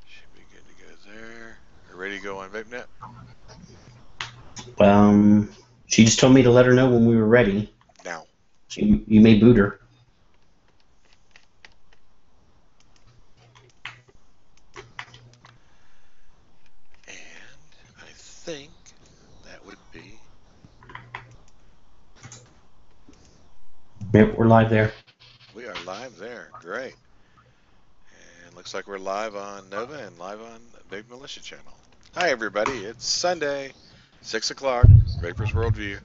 Should be good to go there. Are ready to go on VapeNet? She just told me to let her know when we were ready. Now. So you may boot her. And I think that would be. Yep, we're live there. We are live there. Great. And looks like we're live on Nova and live on Big Militia Channel. Hi, everybody. It's Sunday, 6 o'clock, Vapors Worldview.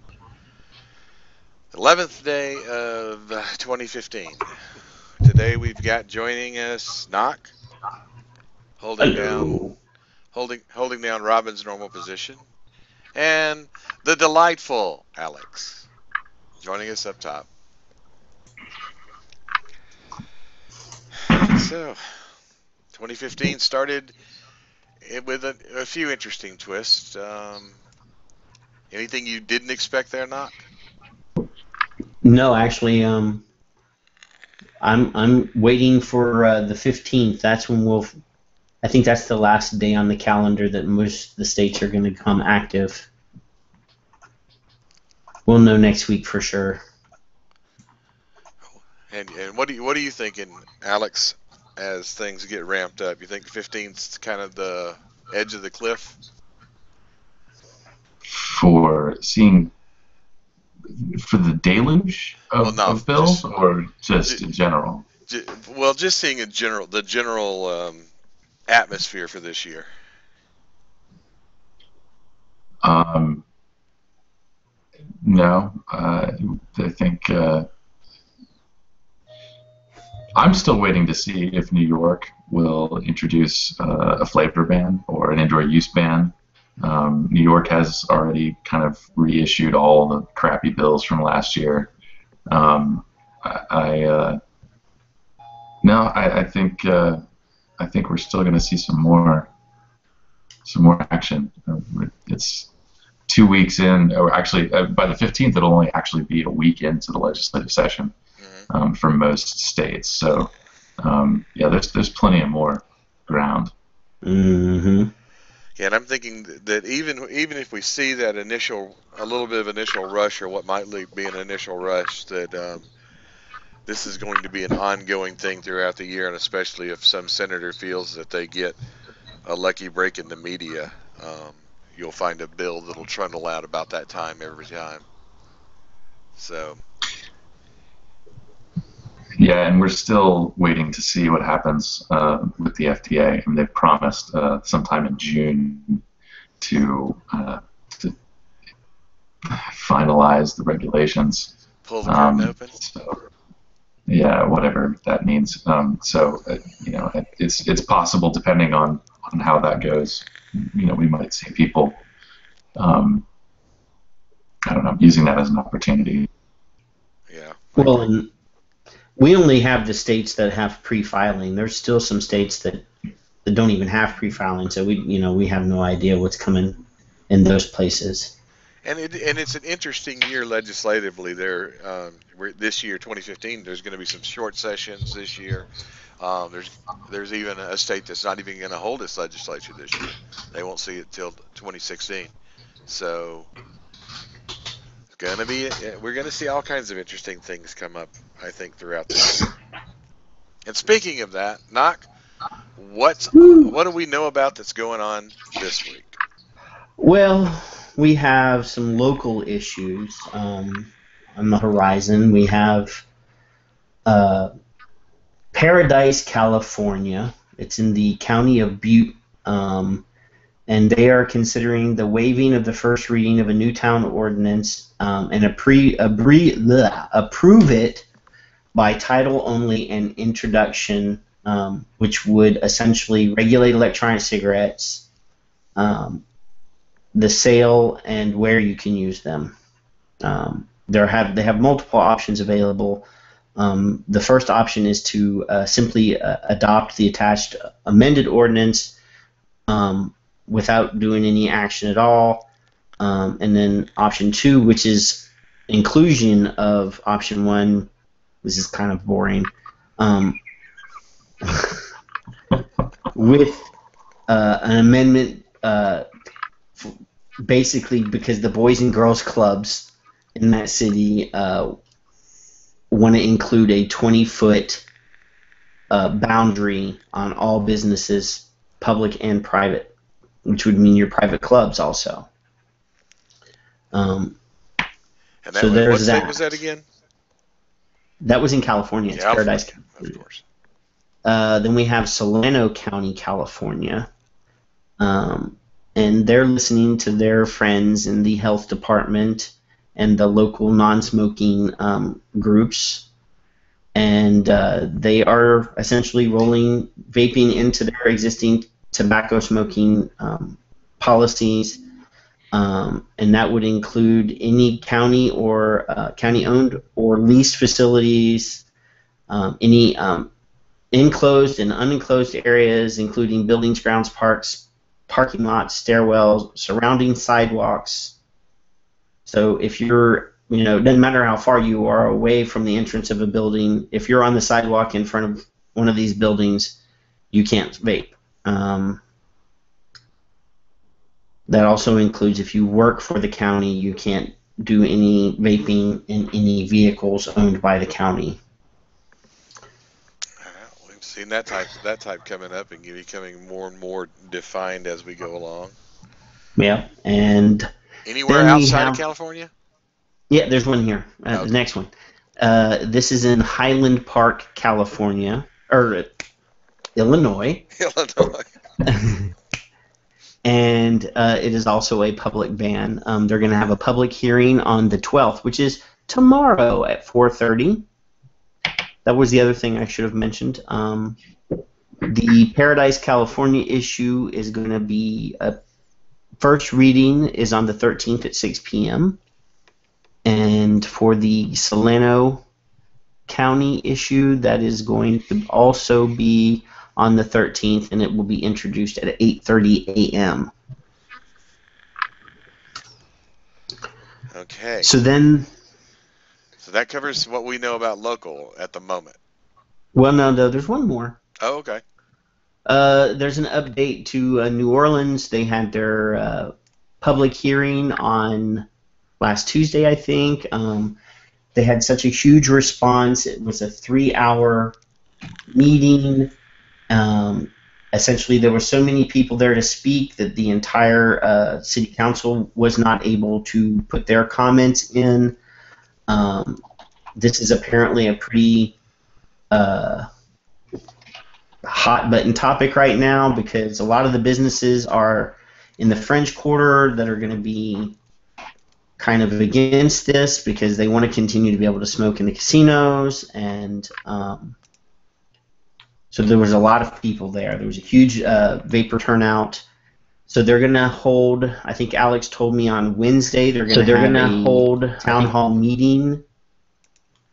11th day of 2015. Today we've got joining us Knock, holding down Robin's normal position, and the delightful Alex joining us up top. So, 2015 started with a few interesting twists. Anything you didn't expect there, Knock? No, actually, I'm waiting for the 15th. That's when I think that's the last day on the calendar that most of the states are going to become active. We'll know next week for sure. And what are you thinking, Alex, as things get ramped up? You think 15's kind of the edge of the cliff? For the deluge of bills, or just in general? Well, just seeing the general atmosphere for this year. No, I think I'm still waiting to see if New York will introduce a flavor ban or an indoor use ban. New York has already kind of reissued all the crappy bills from last year. I think we're still going to see some more action. It's 2 weeks in, or actually by the 15th, it'll only actually be a week into the legislative session for most states. So yeah, there's plenty of more ground. Mm-hmm. Yeah, and I'm thinking that even if we see that a little bit of initial rush, or what might be an initial rush, that this is going to be an ongoing thing throughout the year, and especially if some senator feels that they get a lucky break in the media, you'll find a bill that'll trundle out about that time every time. So. Yeah, and we're still waiting to see what happens with the FDA. I mean, they've promised sometime in June to finalize the regulations. Pull the curtain open. So, yeah, whatever that means. It's possible, depending on how that goes. We might see people, I don't know, using that as an opportunity. Yeah. Well, and we only have the states that have pre-filing. There's still some states that don't even have pre-filing, so we have no idea what's coming in those places. And it's an interesting year legislatively. This year, 2015, there's going to be some short sessions this year. There's even a state that's not even going to hold its legislature this year. They won't see it till 2016. So we're going to see all kinds of interesting things come up, I think, throughout this year. And speaking of that, Knock, what do we know about that's going on this week? Well, we have some local issues on the horizon. We have Paradise, California. It's in the county of Butte, and they are considering the waiving of the first reading of a new town ordinance and approve it by title only and introduction, which would essentially regulate electronic cigarettes, the sale and where you can use them. They have multiple options available. The first option is to simply adopt the attached amended ordinance, without doing any action at all. And then option 2, which is inclusion of option 1, this is kind of boring, with an amendment, basically because the Boys and Girls Clubs in that city want to include a 20-foot boundary on all businesses, public and private, which would mean your private clubs also. And that So there's what state that. was that again? That was in California. It's Paradise, California. Of course. Then we have Solano County, California. And they're listening to their friends in the health department and the local non-smoking groups. And they are essentially rolling vaping into their existing tobacco smoking policies. And that would include any county or county-owned or leased facilities, any enclosed and unenclosed areas, including buildings, grounds, parks, parking lots, stairwells, surrounding sidewalks. So if you're, it doesn't matter how far you are away from the entrance of a building, if you're on the sidewalk in front of one of these buildings, you can't vape. That also includes if you work for the county, you can't do any vaping in any vehicles owned by the county. We've seen that type coming up and becoming more and more defined as we go along. Yeah, and anywhere then outside of California? Yeah, there's one here. Okay. The next one. This is in Highland Park, California, or Illinois. Illinois. And it is also a public ban. They're going to have a public hearing on the 12th, which is tomorrow at 4:30. That was the other thing I should have mentioned. The Paradise, California issue is going to be first reading is on the 13th at 6 p.m. And for the Solano County issue, that is going to also be on the 13th, and it will be introduced at 8:30 a.m. Okay. So that covers what we know about local at the moment. Well, no, there's one more. Oh, okay. There's an update to New Orleans. They had their public hearing on last Tuesday, I think. They had such a huge response. It was a 3-hour meeting. Essentially, there were so many people there to speak that the entire city council was not able to put their comments in. This is apparently a pretty hot button topic right now because a lot of the businesses are in the French Quarter that are going to be kind of against this because they want to continue to be able to smoke in the casinos, and so there was a lot of people there. There was a huge vapor turnout. So they're going to hold, I think Alex told me on Wednesday, they're going to hold a town hall meeting.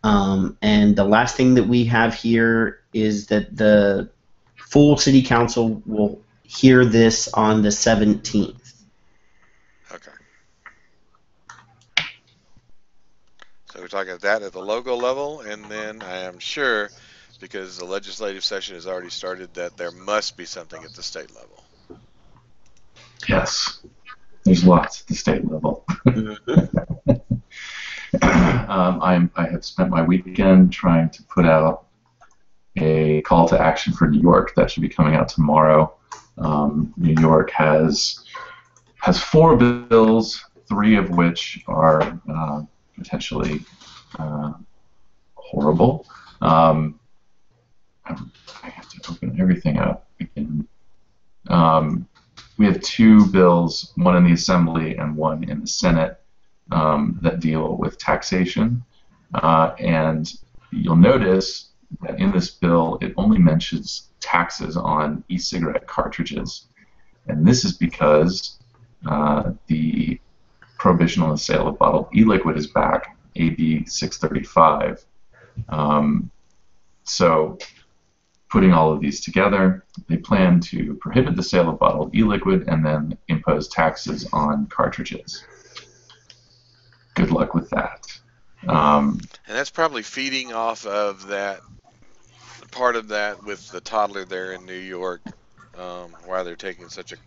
And the last thing that we have here is that the full city council will hear this on the 17th. Okay. So we're talking that at the local level, and then I am sure, because the legislative session has already started, that there must be something at the state level. Yes, there's lots at the state level. I have spent my weekend trying to put out a call to action for New York that should be coming out tomorrow. New York has 4 bills, 3 of which are potentially horrible. I have to open everything up again. We have 2 bills, one in the Assembly and one in the Senate, that deal with taxation. And you'll notice that in this bill, it only mentions taxes on e-cigarette cartridges. And this is because the prohibition on the sale of bottled e-liquid is back, AB 635. So putting all of these together. They plan to prohibit the sale of bottled e-liquid and then impose taxes on cartridges. Good luck with that. And that's probably feeding off of that part of that with the toddler there in New York, why they're taking such a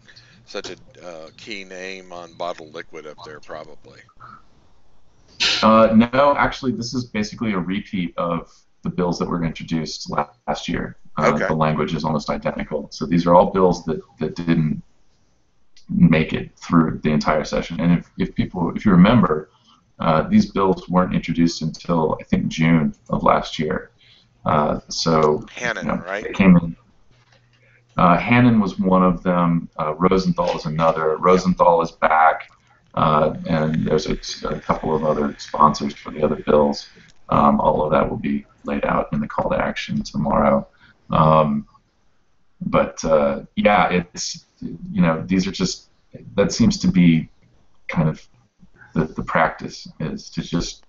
keen aim on bottled liquid up there, probably. No, actually, this is basically a repeat of the bills that were introduced last year. Okay. The language is almost identical. So these are all bills that didn't make it through the entire session. And if you remember, these bills weren't introduced until I think June of last year. So Hannon, right? It came in. Hannon was one of them. Rosenthal is another. Rosenthal is back. And there's a couple of other sponsors for the other bills. All of that will be laid out in the call to action tomorrow. Yeah, it's, these are just, that seems to be kind of the practice, is to just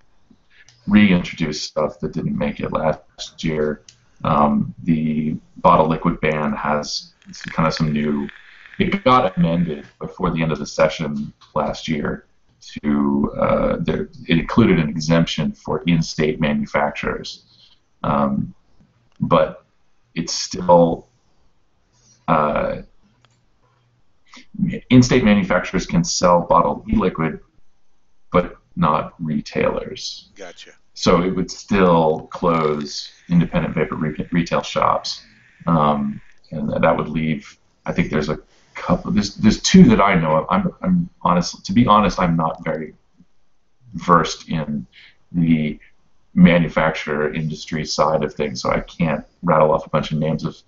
reintroduce stuff that didn't make it last year. The bottle liquid ban has kind of some new, it got amended before the end of the session last year to, it included an exemption for in-state manufacturers. But it's still, in-state manufacturers can sell bottled e-liquid, but not retailers. Gotcha. So it would still close independent vapor retail shops, and that would leave. I think there's a couple. There's two that I know of. I'm honest. To be honest, I'm not very versed in the manufacturer industry side of things, so I can't rattle off a bunch of names of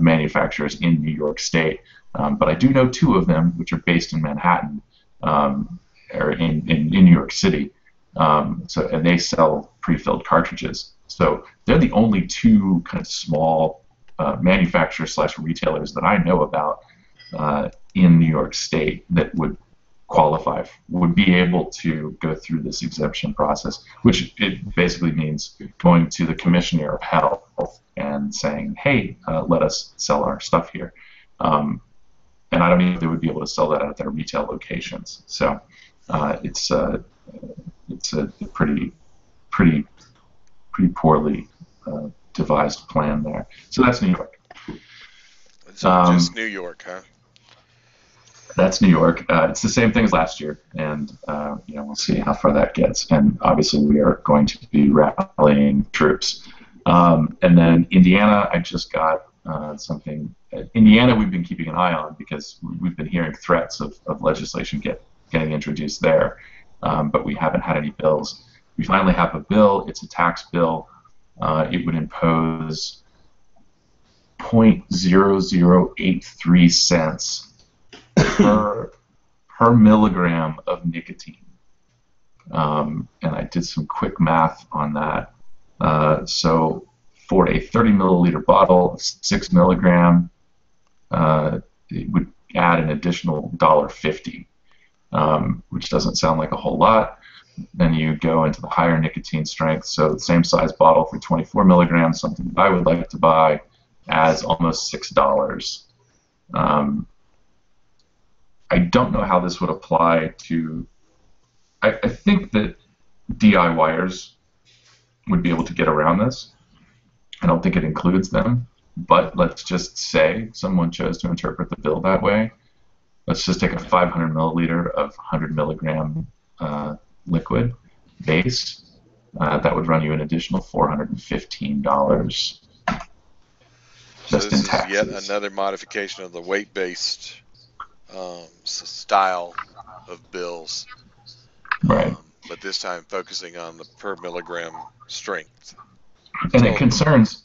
manufacturers in New York State. But I do know two of them, which are based in Manhattan, or in New York City. And they sell pre-filled cartridges. So they're the only two kind of small manufacturers/retailers that I know about in New York State that would qualify, would be able to go through this exemption process, which it basically means going to the Commissioner of Health and saying, hey, let us sell our stuff here. And I don't know if they would be able to sell that at their retail locations. So it's a pretty poorly devised plan there. So that's New York. It's just New York, huh? That's New York. It's the same thing as last year, and we'll see how far that gets. And obviously, we are going to be rallying troops. And then Indiana, I just got something. Indiana, we've been keeping an eye on because we've been hearing threats of legislation getting introduced there, but we haven't had any bills. We finally have a bill. It's a tax bill. It would impose 0.0083 cents per milligram of nicotine. And I did some quick math on that. So for a 30 milliliter bottle of 6 milligram, it would add an additional $1.50, which doesn't sound like a whole lot. Then you go into the higher nicotine strength, so the same size bottle for 24 milligrams, something that I would like to buy, adds almost $6. I don't know how this would apply to. I think that DIYers would be able to get around this. I don't think it includes them, but let's just say someone chose to interpret the bill that way. Let's just take a 500 milliliter of 100 milligram liquid base. That would run you an additional $415 just in taxes. This is yet another modification of the weight-based style of bills, right? But this time focusing on the per milligram strength. And it concerns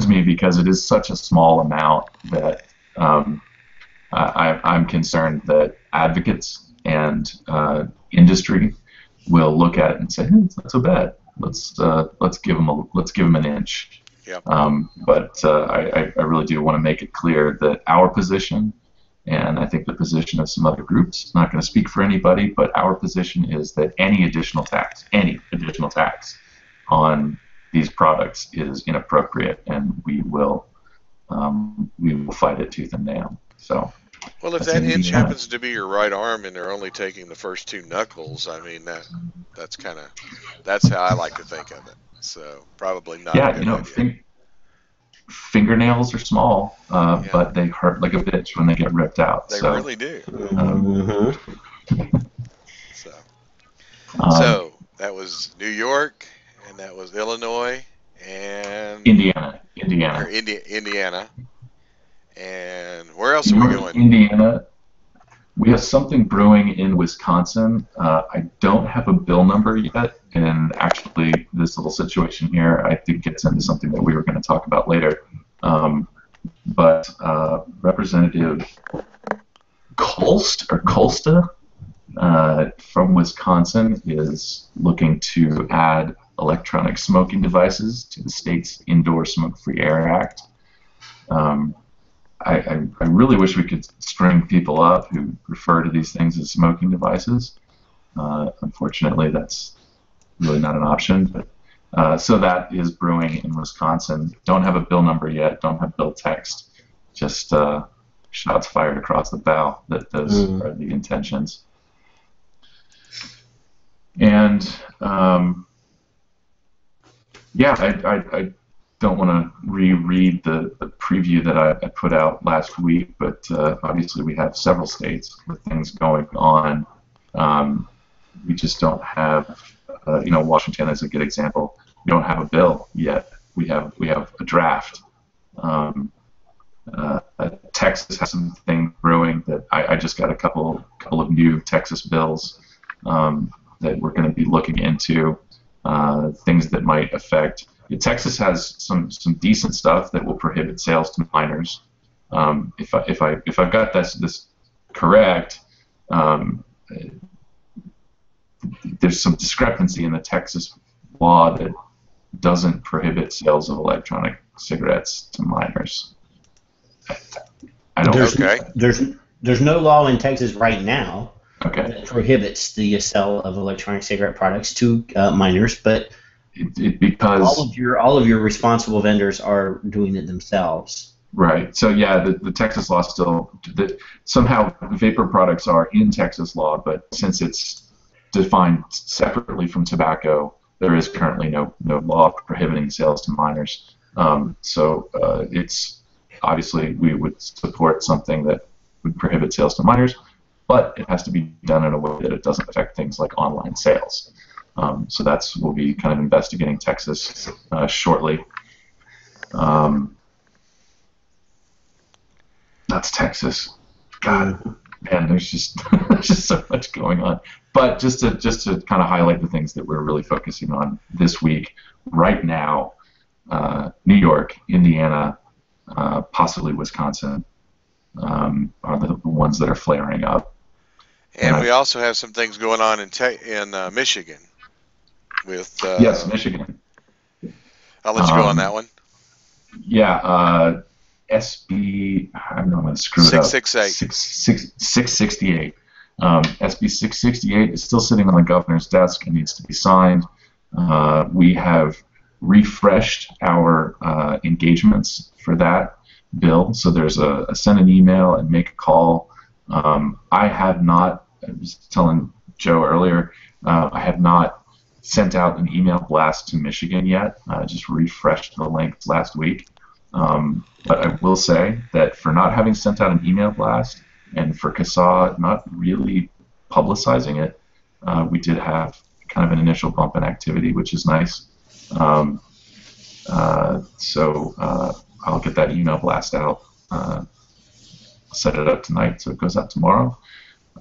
me because it is such a small amount that I'm concerned that advocates and industry will look at it and say, hey, it's not so bad. Let's give them an inch. Yep. But I really do want to make it clear that our position, and I think the position of some other groups, not going to speak for anybody, but our position is that any additional tax on these products is inappropriate, and we will we will fight it tooth and nail. So. Well, if That's that in inch Indiana. happens to be your right arm and they're only taking the first 2 knuckles, I mean that's how I like to think of it. So probably not a Yeah, good idea. Fingernails are small, Yeah. but they hurt like a bitch when they get ripped out. They So, really do. Mm-hmm. So, um, so that was New York, and that was Illinois, and Indiana, or Indiana, and where else are New we York, going? Indiana. We have something brewing in Wisconsin. I don't have a bill number yet, and actually, this little situation here, I think gets into something that we were going to talk about later. But Representative Kolsta from Wisconsin is looking to add electronic smoking devices to the state's Indoor Smoke-Free Air Act. I really wish we could string people up who refer to these things as smoking devices. Unfortunately, that's really not an option. But so that is brewing in Wisconsin. Don't have a bill number yet. Don't have bill text. Just shots fired across the bow that those are the intentions. And yeah, I don't want to reread the preview that I put out last week, but obviously we have several states with things going on. We just don't have, Washington is a good example. We don't have a bill yet. We have a draft. Texas has something brewing that I just got a couple of new Texas bills that we're going to be looking into, things that might affect. Texas has some decent stuff that will prohibit sales to minors. If I've got this correct, there's some discrepancy in the Texas law that doesn't prohibit sales of electronic cigarettes to minors. I don't. There's no law in Texas right now Okay. that prohibits the sale of electronic cigarette products to minors, but Because all of your responsible vendors are doing it themselves. right. So yeah, the Texas law still somehow vapor products are in Texas law, but since it's defined separately from tobacco, there is currently no law prohibiting sales to minors. So it's obviously we would support something that would prohibit sales to minors, but it has to be done in a way that it doesn't affect things like online sales. So we'll be kind of investigating Texas shortly. That's Texas. God, man, there's just so much going on. But just to kind of highlight the things that we're really focusing on this week, right now, New York, Indiana, possibly Wisconsin are the ones that are flaring up. And we also have some things going on in Michigan. With yes, Michigan. I'll let you go on that one. Yeah, SB. I'm going to screw it up. 668. SB 668 is still sitting on the governor's desk and needs to be signed. We have refreshed our engagements for that bill. So there's a send an email and make a call. I have not. I was telling Joe earlier. I have not sent out an email blast to Michigan yet. I just refreshed the link last week. But I will say that for not having sent out an email blast and for CASA not really publicizing it, we did have kind of an initial bump in activity, which is nice. So I'll get that email blast out, set it up tonight so it goes out tomorrow.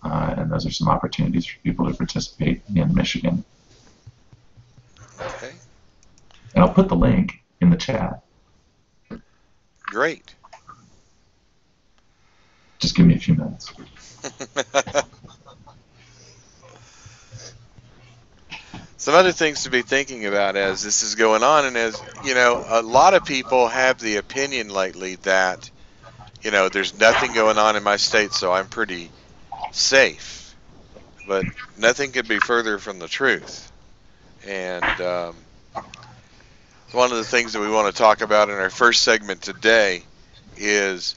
And those are some opportunities for people to participate in Michigan. Okay. And I'll put the link in the chat. Great. Just give me a few minutes. Some other things to be thinking about as this is going on, and as you know, a lot of people have the opinion lately that, you know, there's nothing going on in my state, so I'm pretty safe. But nothing could be further from the truth. And one of the things that we want to talk about in our first segment today is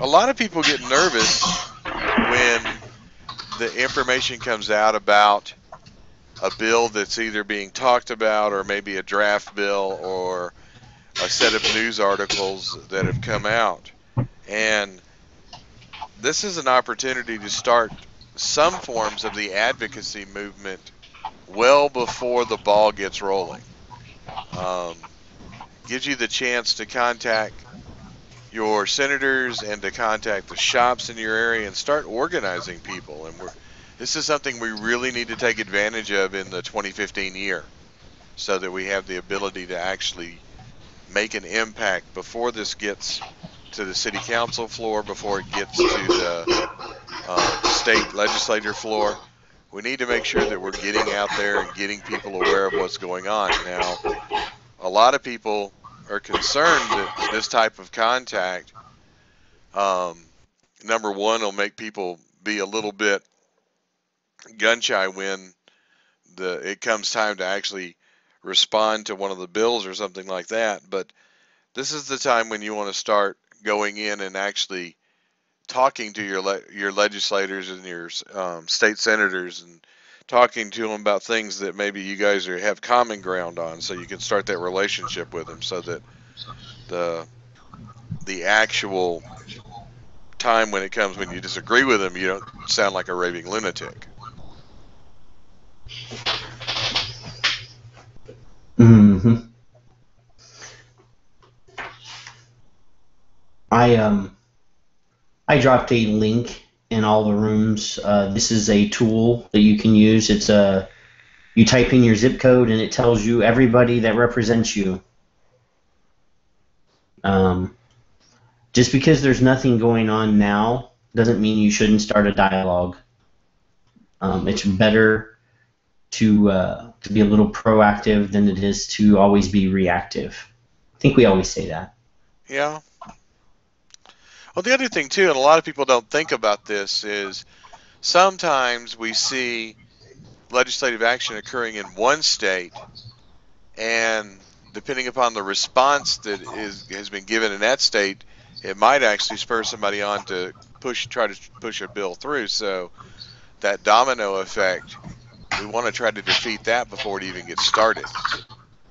a lot of people get nervous when the information comes out about a bill that's either being talked about or maybe a draft bill or a set of news articles that have come out. And this is an opportunity to start some forms of the advocacy movement well before the ball gets rolling. Gives you the chance to contact your senators and to contact the shops in your area and start organizing people. And this is something we really need to take advantage of in the 2015 year so that we have the ability to actually make an impact before this gets to the city council floor, before it gets to the state legislature floor. We need to make sure that we're getting out there and getting people aware of what's going on. Now, a lot of people are concerned that this type of contact, number one, will make people be a little bit gun shy when it comes time to actually respond to one of the bills or something like that. But this is the time when you want to start going in and actually talking to your legislators and your state senators and talking to them about things that maybe you guys have common ground on, so you can start that relationship with them, so that the actual time when it comes when you disagree with them, you don't sound like a raving lunatic. Mm-hmm. I dropped a link in all the rooms. This is a tool that you can use. You type in your zip code and it tells you everybody that represents you. Just because there's nothing going on now doesn't mean you shouldn't start a dialogue. It's better to be a little proactive than it is to always be reactive. I think we always say that. Yeah. Well, the other thing, too, and a lot of people don't think about this, is sometimes we see legislative action occurring in one state, and depending upon the response that has been given in that state, it might actually spur somebody on to try to push a bill through. So that domino effect, we want to try to defeat that before it even gets started.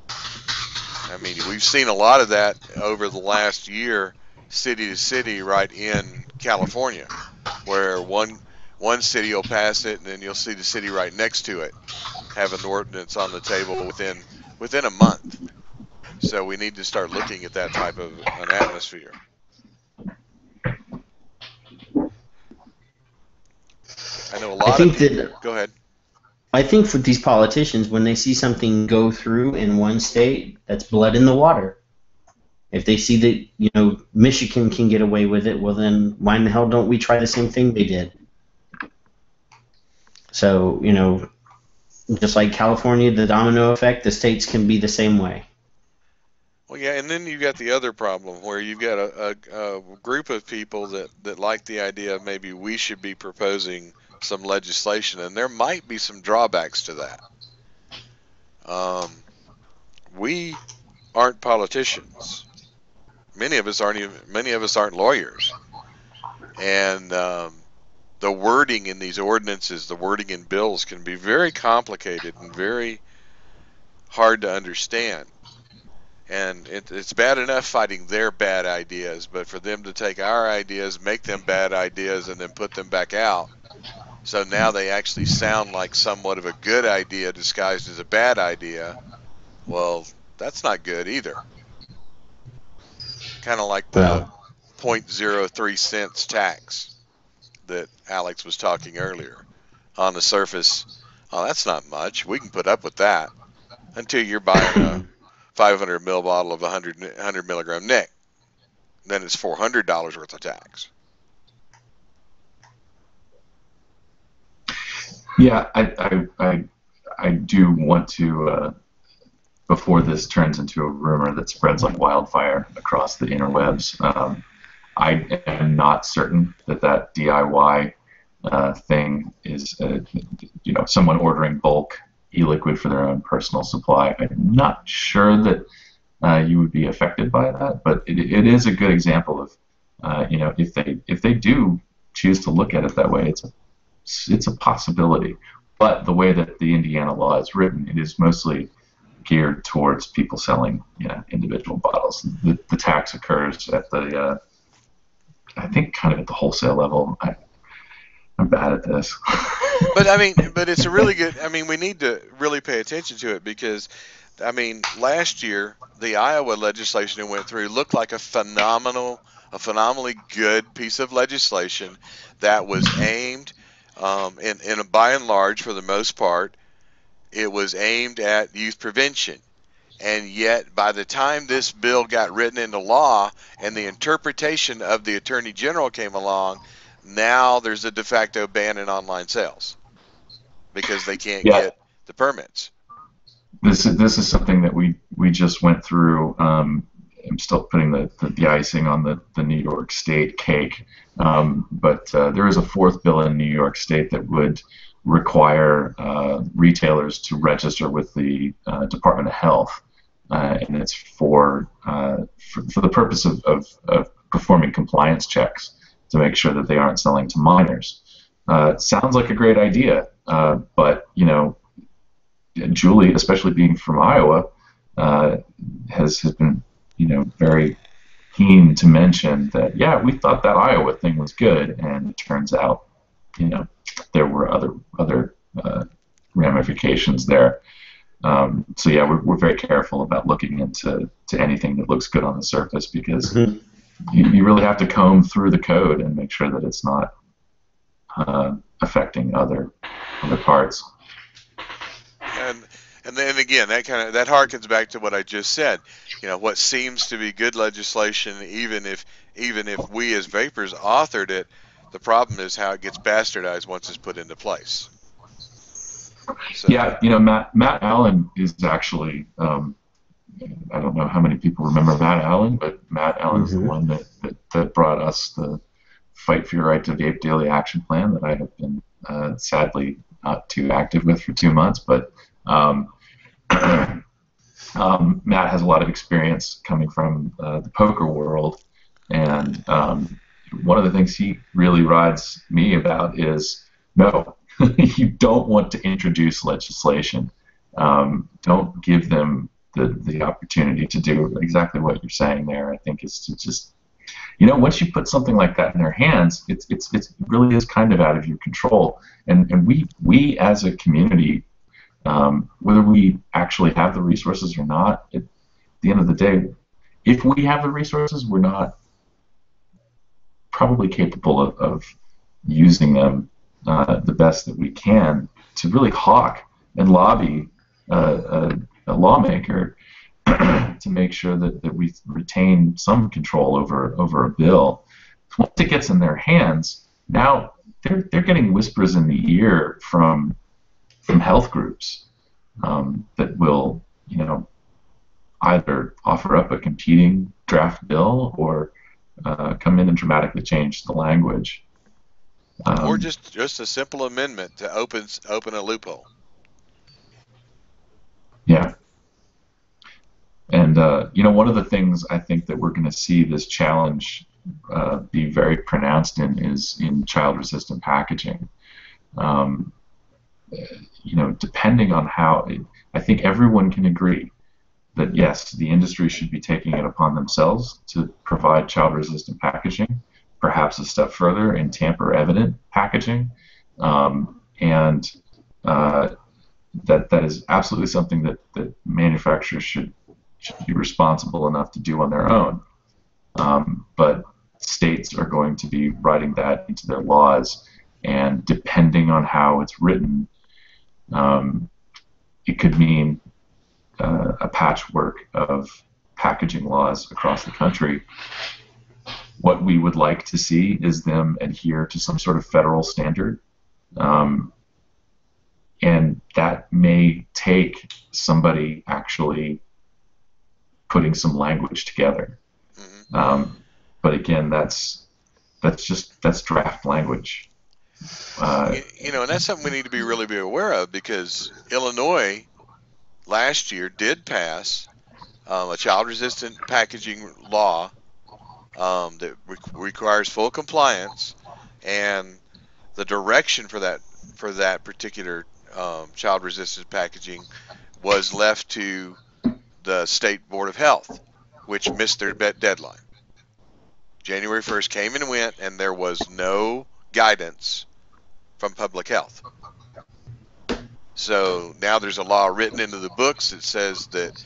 I mean, we've seen a lot of that over the last year, city to city, right in California, where one city will pass it, and then you'll see the city right next to it have an ordinance on the table within a month. So we need to start looking at that type of an atmosphere. I know a lot of people. Go ahead. I think for these politicians, when they see something go through in one state, that's blood in the water. If they see that, Michigan can get away with it, well then why in the hell don't we try the same thing they did? So, just like California, the domino effect, the states can be the same way. Well, yeah, and then you've got the other problem where you've got a group of people that like the idea of maybe we should be proposing some legislation, and there might be some drawbacks to that. We aren't politicians. Many of us aren't lawyers, and the wording in these ordinances, the wording in bills, can be very complicated and very hard to understand. And it's bad enough fighting their bad ideas, but for them to take our ideas, make them bad ideas, and then put them back out, so now they actually sound like somewhat of a good idea disguised as a bad idea, well, that's not good either. Kind of like the 0.03 cents tax that Alex was talking earlier. On the surface, oh, that's not much. We can put up with that until you're buying a 500 ml bottle of 100 milligram Nic. Then it's $400 worth of tax. Yeah, I do want to, before this turns into a rumor that spreads like wildfire across the interwebs, I am not certain that DIY thing is, someone ordering bulk e-liquid for their own personal supply. I'm not sure that you would be affected by that, but it is a good example of if they do choose to look at it that way, it's a possibility. But the way that the Indiana law is written, it is mostly geared towards people selling, individual bottles. The tax occurs at the, I think, kind of at the wholesale level. I'm bad at this. But it's a really good. We need to really pay attention to it because, last year the Iowa legislation that went through looked like a phenomenally good piece of legislation that was aimed, by and large, for the most part, it was aimed at youth prevention. And yet, by the time this bill got written into law and the interpretation of the Attorney General came along, now there's a de facto ban in online sales because they can't get the permits. This is something that we just went through. I'm still putting the icing on the New York State cake, but there is a fourth bill in New York State that would require retailers to register with the Department of Health, and it's for the purpose of performing compliance checks to make sure that they aren't selling to minors. Sounds like a great idea, but Julie, especially being from Iowa, has been very keen to mention that we thought that Iowa thing was good, and it turns out there were other ramifications there. So we're very careful about looking into anything that looks good on the surface because you really have to comb through the code and make sure that it's not affecting other parts. And then again, that harkens back to what I just said. What seems to be good legislation, even if we as Vapors authored it, the problem is how it gets bastardized once it's put into place. So, Matt Allen is actually, I don't know how many people remember Matt Allen, but Matt Allen is the one that brought us the Fight for Your Right to Vape Daily Action Plan that I have been sadly not too active with for 2 months, but Matt has a lot of experience coming from the poker world, and one of the things he really rides me about is no, you don't want to introduce legislation. Don't give them the opportunity to do exactly what you're saying there. I think it's to just, once you put something like that in their hands, it really is kind of out of your control. And we as a community, whether we actually have the resources or not, at the end of the day, if we have the resources, we're not probably capable of using them the best that we can to really hawk and lobby a lawmaker to make sure that we retain some control over a bill. Once it gets in their hands, now they're getting whispers in the ear from health groups that will, either offer up a competing draft bill or come in and dramatically change the language. Or just a simple amendment to open a loophole. Yeah. And, one of the things I think that we're going to see this challenge be very pronounced in is in child-resistant packaging. Depending on how, I think everyone can agree that, yes, the industry should be taking it upon themselves to provide child-resistant packaging, perhaps a step further in tamper-evident packaging, and that is absolutely something that manufacturers should be responsible enough to do on their own. But states are going to be writing that into their laws, and depending on how it's written, it could mean a patchwork of packaging laws across the country. What we would like to see is them adhere to some sort of federal standard, and that may take somebody actually putting some language together. But again, that's draft language. And that's something we need to really be aware of, because Illinois last year did pass a child-resistant packaging law that requires full compliance, and the direction for that particular child resistant packaging was left to the State Board of Health, which missed their deadline. January 1st came and went, and there was no guidance from public health. So now there's a law written into the books that says that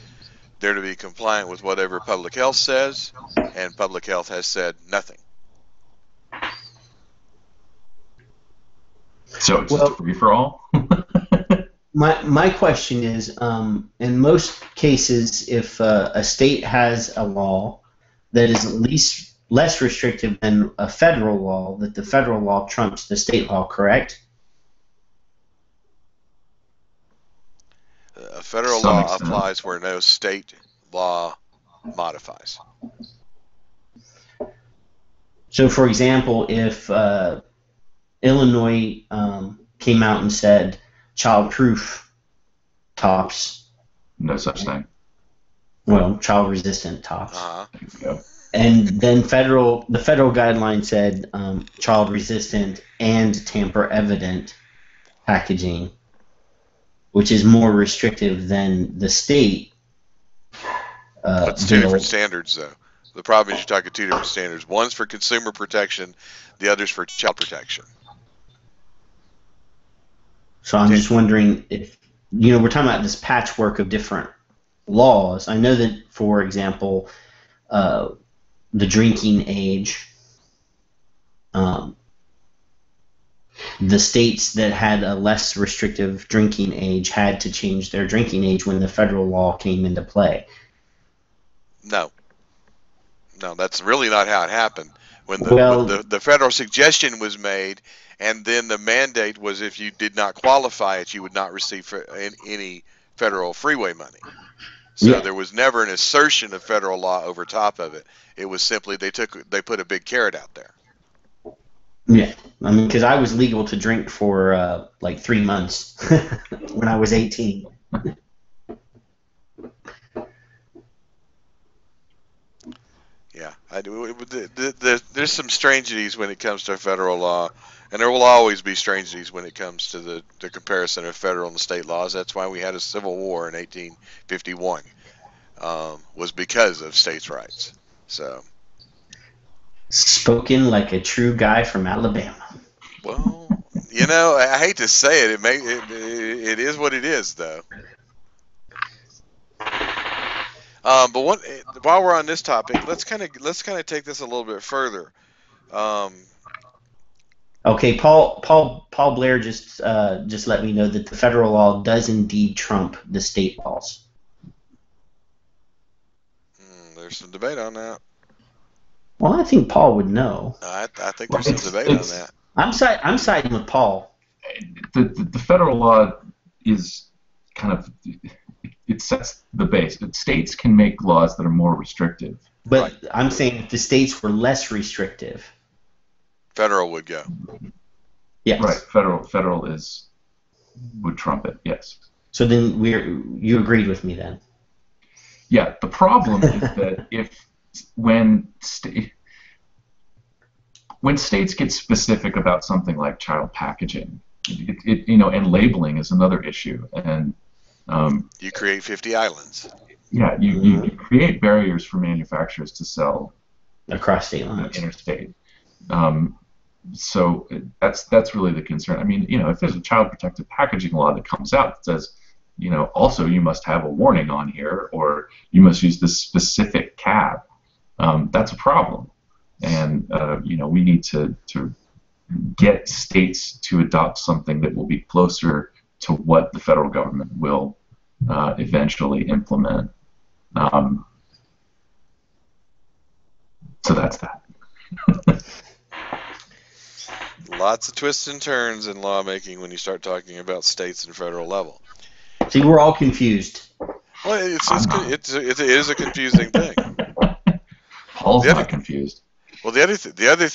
they're to be compliant with whatever public health says, and public health has said nothing. So it's just a free for all. My question is, in most cases, if a state has a law that is at least less restrictive than a federal law, that the federal law trumps the state law, correct? A federal law applies where no state law modifies. So, for example, if Illinois came out and said child-proof tops, No such thing. well, child-resistant tops, There you go. and then the federal guideline said child-resistant and tamper-evident packaging, which is more restrictive than the state. That's two different standards, though. The problem is you're talking two different standards. One's for consumer protection, the other's for child protection. So I'm just wondering if, we're talking about this patchwork of different laws. I know that, for example, the drinking age, the states that had a less restrictive drinking age had to change their drinking age when the federal law came into play. No, that's really not how it happened. When the federal suggestion was made, and then the mandate was if you did not qualify it, you would not receive any federal freeway money. So there was never an assertion of federal law over top of it. It was simply they put a big carrot out there. Yeah, I mean, because I was legal to drink for like 3 months when I was 18. Yeah, I do. There's some strangeties when it comes to federal law, and there will always be strangeties when it comes to the comparison of federal and state laws. That's why we had a civil war in 1851, was because of states' rights. So. Spoken like a true guy from Alabama. Well, I hate to say it. It is what it is, though. But while we're on this topic, let's kind of take this a little bit further. Okay, Paul Blair just let me know that the federal law does indeed trump the state laws. There's some debate on that. Well, I think Paul would know. I think there's some debate on that. I'm siding with Paul. The federal law is kind of, it sets the base. But states can make laws that are more restrictive. But Right. I'm saying if the states were less restrictive. Federal would go. Yes. Right. Federal would trump it. Yes. So then you agreed with me then. Yeah. The problem is that when states get specific about something like child packaging, and labeling is another issue, and you create 50 islands. Yeah, you create barriers for manufacturers to sell across state lines, interstate. So that's really the concern. I mean, if there's a child protective packaging law that comes out that says, also you must have a warning on here, or you must use this specific cap, that's a problem. And we need to get states to adopt something that will be closer to what the federal government will eventually implement. So that's that. Lots of twists and turns in lawmaking when you start talking about states and federal level. See, we're all confused. Well, it is a confusing thing. Paul's not confused. Well, the other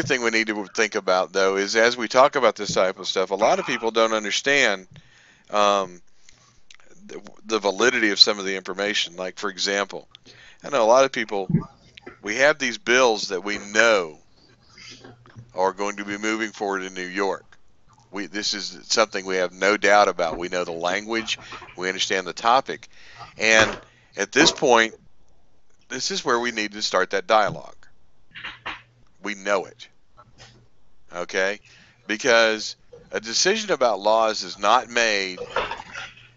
thing we need to think about, though, is as we talk about this type of stuff, a lot of people don't understand the validity of some of the information. Like, for example, I know a lot of people we have these bills that we know are going to be moving forward in New York. This is something we have no doubt about. We know the language, we understand the topic, and at this point, this is where we need to start that dialogue. We know it, okay? Because a decision about laws is not made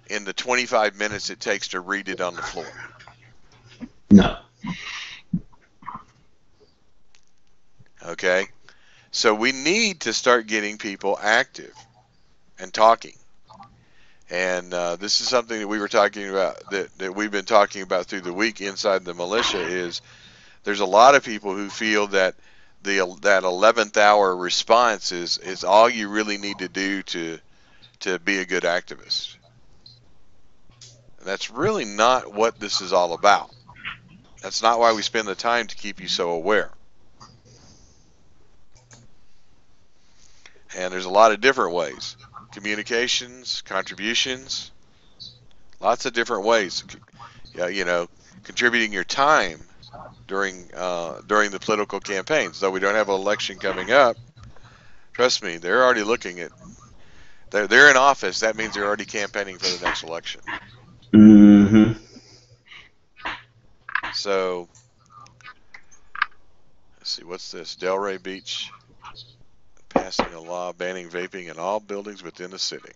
in the 25 minutes it takes to read it on the floor. No. Okay? So we need to start getting people active and talking. And this is something that we were talking about, that we've been talking about through the week inside the militia, is there's a lot of people who feel that that 11th hour response is all you really need to do to be a good activist. And that's really not what this is all about. That's not why we spend the time to keep you so aware. And there's a lot of different ways. Communications, contributions, lots of different ways. Yeah, you know, contributing your time during the political campaigns. Though we don't have an election coming up, trust me, they're already looking at. They're in office. That means they're already campaigning for the next election. Mm-hmm. So, let's see, what's this? Delray Beach passing a law banning vaping in all buildings within the city.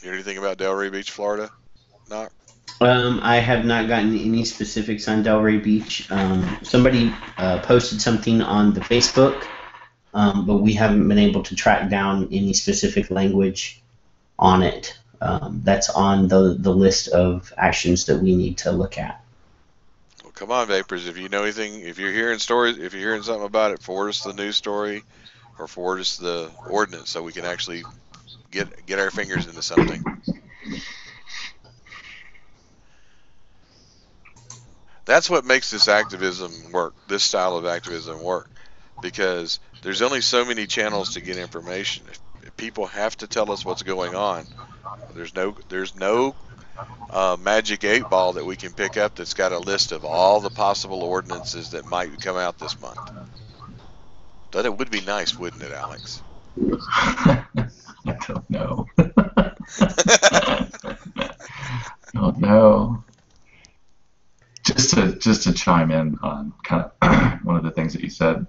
You hear anything about Delray Beach, Florida? Not. I have not gotten any specifics on Delray Beach. Somebody posted something on the Facebook, but we haven't been able to track down any specific language on it. That's on the list of actions that we need to look at. Well, come on, Vapors. If you know anything, if you're hearing stories, if you're hearing something about it, forward us the news story or forward us the ordinance so we can actually get our fingers into something. That's what makes this activism work, this style of activism work, because there's only so many channels to get information. If people have to tell us what's going on, there's no magic 8-ball that we can pick up that's got a list of all the possible ordinances that might come out this month. But it would be nice, wouldn't it, Alex? I don't know. Oh no. Just to chime in on kind of one of the things that you said,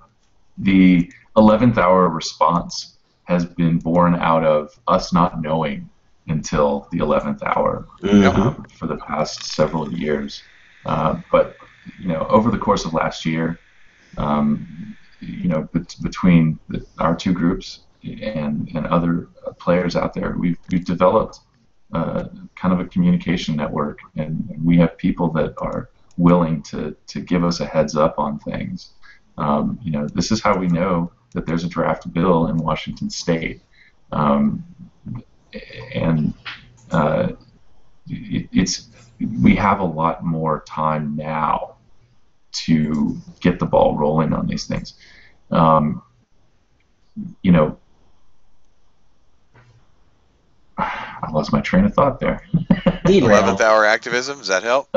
the 11th hour response has been born out of us not knowing until the 11th hour for the past several years. But you know, over the course of last year, you know, between our two groups and other players out there, we've developed kind of a communication network, and we have people that are willing to give us a heads up on things. You know, this is how we know that there's a draft bill in Washington State, and we have a lot more time now to get the ball rolling on these things. You know, I lost my train of thought there. 11th hour activism, does that help?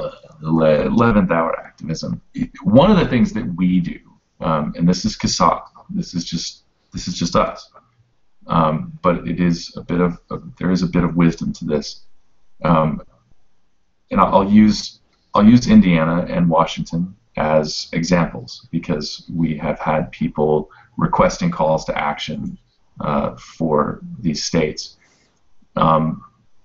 11th hour activism. One of the things that we do, and this is CASAA, this is just us, but it is there is a bit of wisdom to this, and I'll use Indiana and Washington as examples because we have had people requesting calls to action for these states.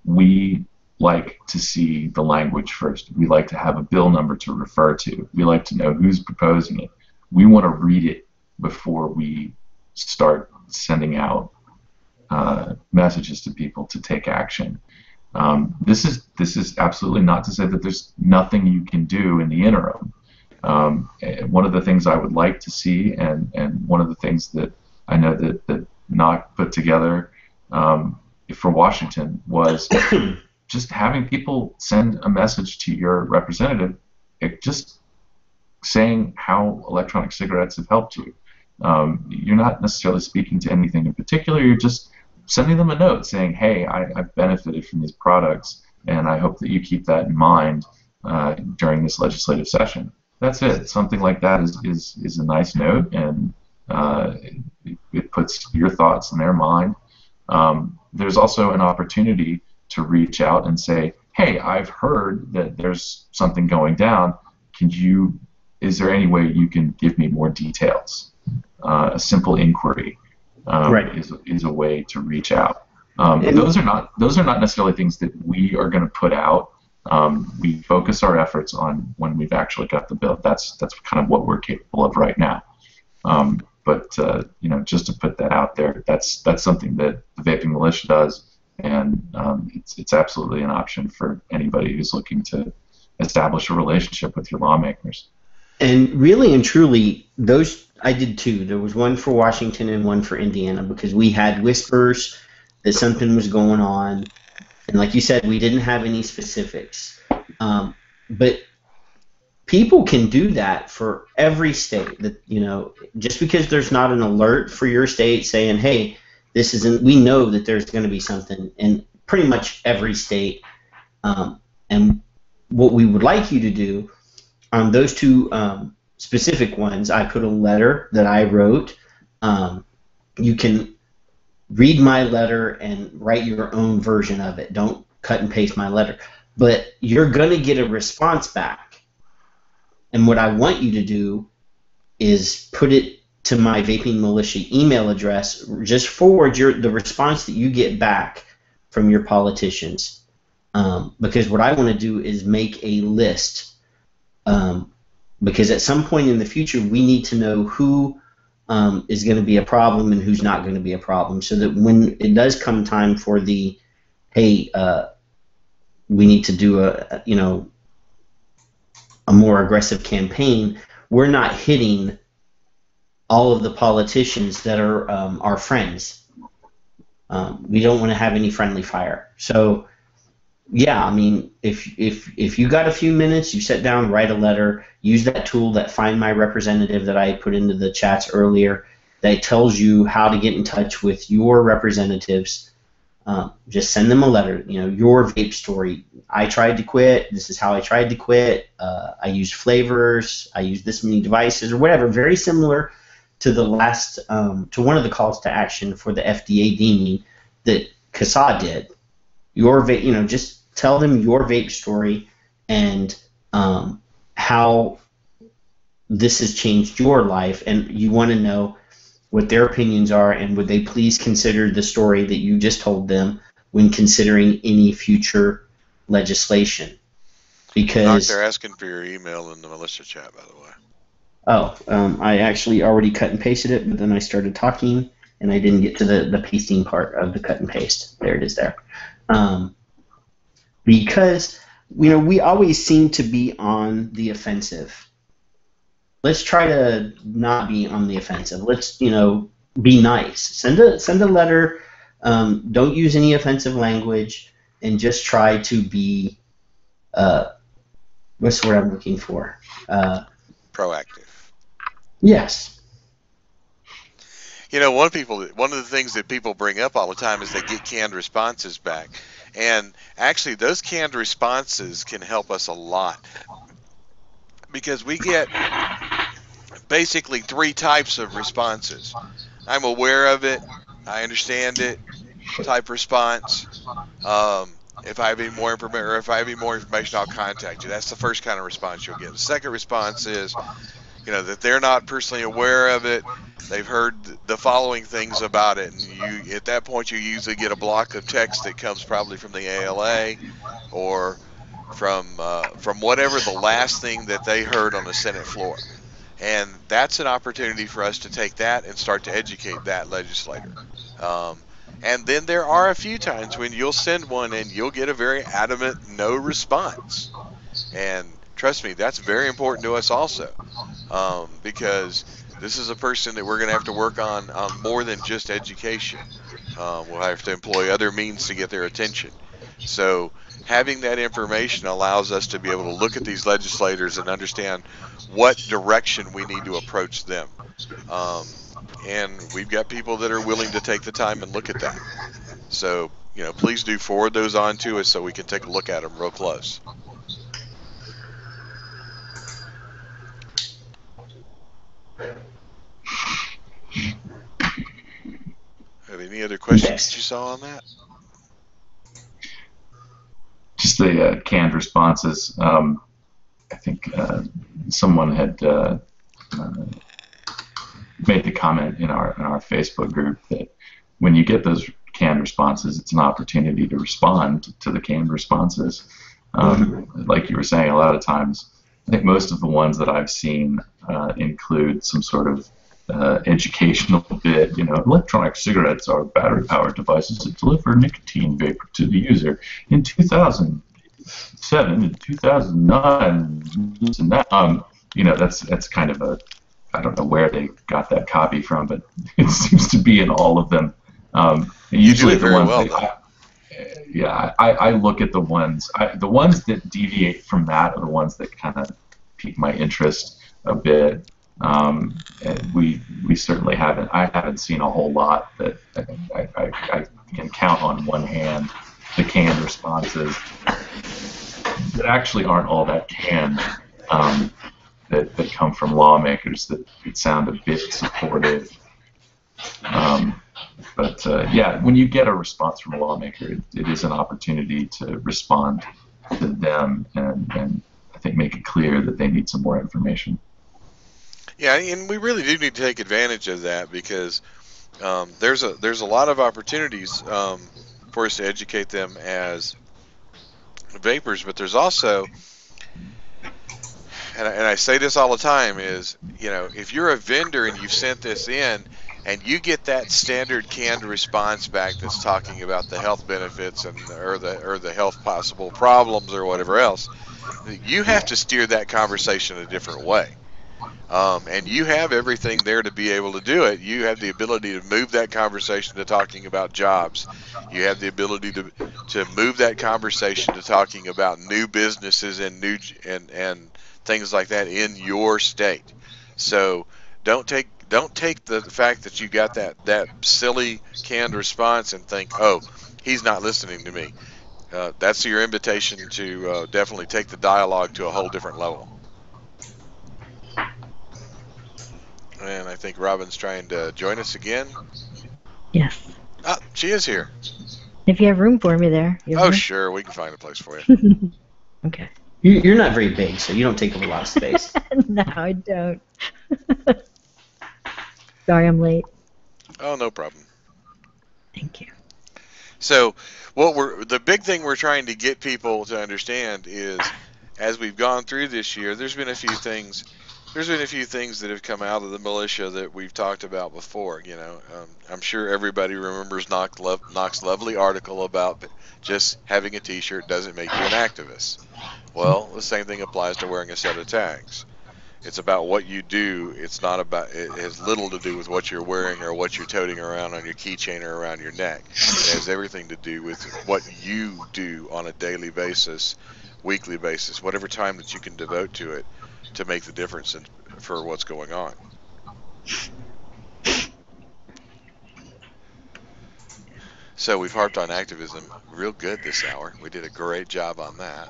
We like to see the language first. We like to have a bill number to refer to. We like to know who's proposing it. We want to read it before we start sending out messages to people to take action. This is absolutely not to say that there's nothing you can do in the interim. One of the things I would like to see, and one of the things that I know that NOC put together for Washington was just having people send a message to your representative, just saying how electronic cigarettes have helped you. You're not necessarily speaking to anything in particular. You're just sending them a note saying, hey, I've benefited from these products, and I hope that you keep that in mind during this legislative session. That's it. Something like that is a nice note, and it puts your thoughts in their mind. There's also an opportunity to reach out and say, hey, I've heard that there's something going down. Is there any way you can give me more details? A simple inquiry is a way to reach out. Those are not necessarily things that we are going to put out. We focus our efforts on when we've actually got the bill. That's kind of what we're capable of right now. But just to put that out there, that's something that the Vaping Militia does, and it's absolutely an option for anybody who's looking to establish a relationship with your lawmakers. And really and truly, those I did too. There was one for Washington and one for Indiana, because we had whispers that something was going on, and like you said, we didn't have any specifics. But people can do that for every state. That just because there's not an alert for your state saying, "Hey, this isn't," we know that there's going to be something in pretty much every state. And what we would like you to do on those two specific ones, I put a letter that I wrote. You can read my letter and write your own version of it. Don't cut and paste my letter. But you're going to get a response back. And what I want you to do is put it to my Vaping Militia email address. Just forward the response that you get back from your politicians. Because what I want to do is make a list. Because at some point in the future, we need to know who is going to be a problem and who's not going to be a problem, so that when it does come time for the, hey, we need to do a more aggressive campaign, we're not hitting all of the politicians that are our friends. We don't want to have any friendly fire. So, yeah, I mean, if you got a few minutes, you sit down, write a letter, use that tool, that Find My Representative that I put into the chats earlier, that tells you how to get in touch with your representatives. Just send them a letter, your vape story. I tried to quit. This is how I tried to quit. I used flavors. I used this many devices, or whatever. Very similar to the last, to one of the calls to action for the FDA deeming that CASA did. Your vape, just tell them your vape story and how this has changed your life, and you want to know what their opinions are, and would they please consider the story that you just told them when considering any future legislation. Because they're asking for your email in the militia chat, by the way. Oh, I actually already cut and pasted it, but then I started talking, and I didn't get to the pasting part of the cut and paste. There it is there. Because, we always seem to be on the offensive. Let's try to not be on the offensive. Let's, be nice. Send a letter. Don't use any offensive language, and just try to be, what's the word I'm looking for? Proactive. Yes. One of the things that people bring up all the time is they get canned responses back. And actually, those canned responses can help us a lot, because we get basically 3 types of responses. I'm aware of it, I understand it, type response. If I have any more information, I'll contact you. That's the first kind of response you'll get. The second response is, that they're not personally aware of it. They've heard the following things about it, and at that point you usually get a block of text that comes probably from the ALA or from whatever the last thing that they heard on the Senate floor. And that's an opportunity for us to take that and start to educate that legislator. And then there are a few times when you'll send one and you'll get a very adamant no response. And trust me, that's very important to us also, because this is a person that we're going to have to work on more than just education. We'll have to employ other means to get their attention. So having that information allows us to be able to look at these legislators and understand what direction we need to approach them. And we've got people that are willing to take the time and look at that. So, please do forward those on to us so we can take a look at them real close. Any other questions Yes. that you saw on that? Just the canned responses. I think someone had made the comment in our Facebook group that when you get those canned responses, it's an opportunity to respond to the canned responses. Like you were saying, a lot of times, I think most of the ones that I've seen include some sort of educational bit. Electronic cigarettes are battery-powered devices that deliver nicotine vapor to the user. In 2007 and 2009, this and that. That's kind of a, I don't know where they got that copy from, but it seems to be in all of them. Usually do it very the ones well, that, I look at the ones that deviate from that are the ones that kind of pique my interest a bit. And we certainly haven't. I haven't seen a whole lot that I can count on one hand the canned responses that actually aren't all that canned. That come from lawmakers that sound a bit supportive. But when you get a response from a lawmaker, it is an opportunity to respond to them and I think make it clear that they need some more information. Yeah, and we really do need to take advantage of that because there's a lot of opportunities for us to educate them as vapors, but there's also, and I say this all the time, is if you're a vendor and you've sent this in and you get that standard canned response back that's talking about the health benefits or the health possible problems or whatever else, you have to steer that conversation a different way. And you have everything there to be able to do it. You have the ability to move that conversation to talking about jobs. You have the ability to move that conversation to talking about new businesses and and things like that in your state. So don't take the fact that you got that silly canned response and think, oh, he's not listening to me. That's your invitation to definitely take the dialogue to a whole different level. And I think Robin's trying to join us again. Yes. Ah, she is here. If you have room for me there. Oh, sure. We can find a place for you. Okay. You're not very big, so you don't take up a lot of space. No, I don't. Sorry I'm late. Oh, no problem. Thank you. So the big thing we're trying to get people to understand is, as we've gone through this year, there's been a few things that have come out of the militia that we've talked about before. I'm sure everybody remembers Knox's lovely article about just having a T-shirt doesn't make you an activist. Well, the same thing applies to wearing a set of tags. It's about what you do. It has little to do with what you're wearing or what you're toting around on your keychain or around your neck. It has everything to do with what you do on a daily basis, weekly basis, whatever time that you can devote to it to make the difference for what's going on. So we've harped on activism real good this hour. We did a great job on that.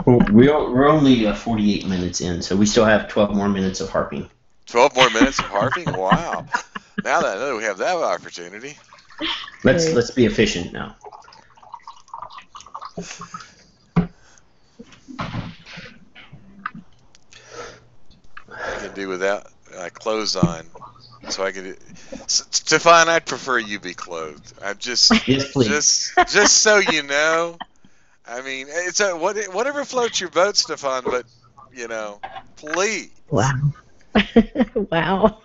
Well, we're only 48 minutes in, so we still have 12 more minutes of harping. 12 more minutes of harping? Wow. Now that I know we have that opportunity. Let's be efficient now. I can do without clothes on, so I can. Stefan, I'd prefer you be clothed. I'm just, yes, please. just so you know. I mean, it's whatever floats your boat, Stefan. But please. Wow. Wow.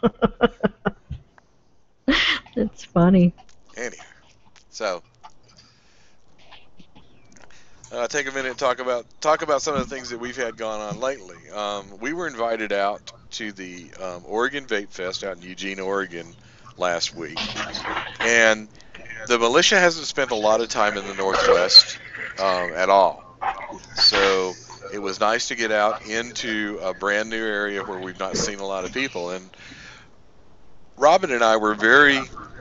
That's funny. Anyhow, so take a minute and talk about some of the things that we've had going on lately. We were invited out to the Oregon Vape Fest out in Eugene, Oregon last week, and the militia hasn't spent a lot of time in the Northwest at all. So it was nice to get out into a brand new area where we've not seen a lot of people. And Robin and I were very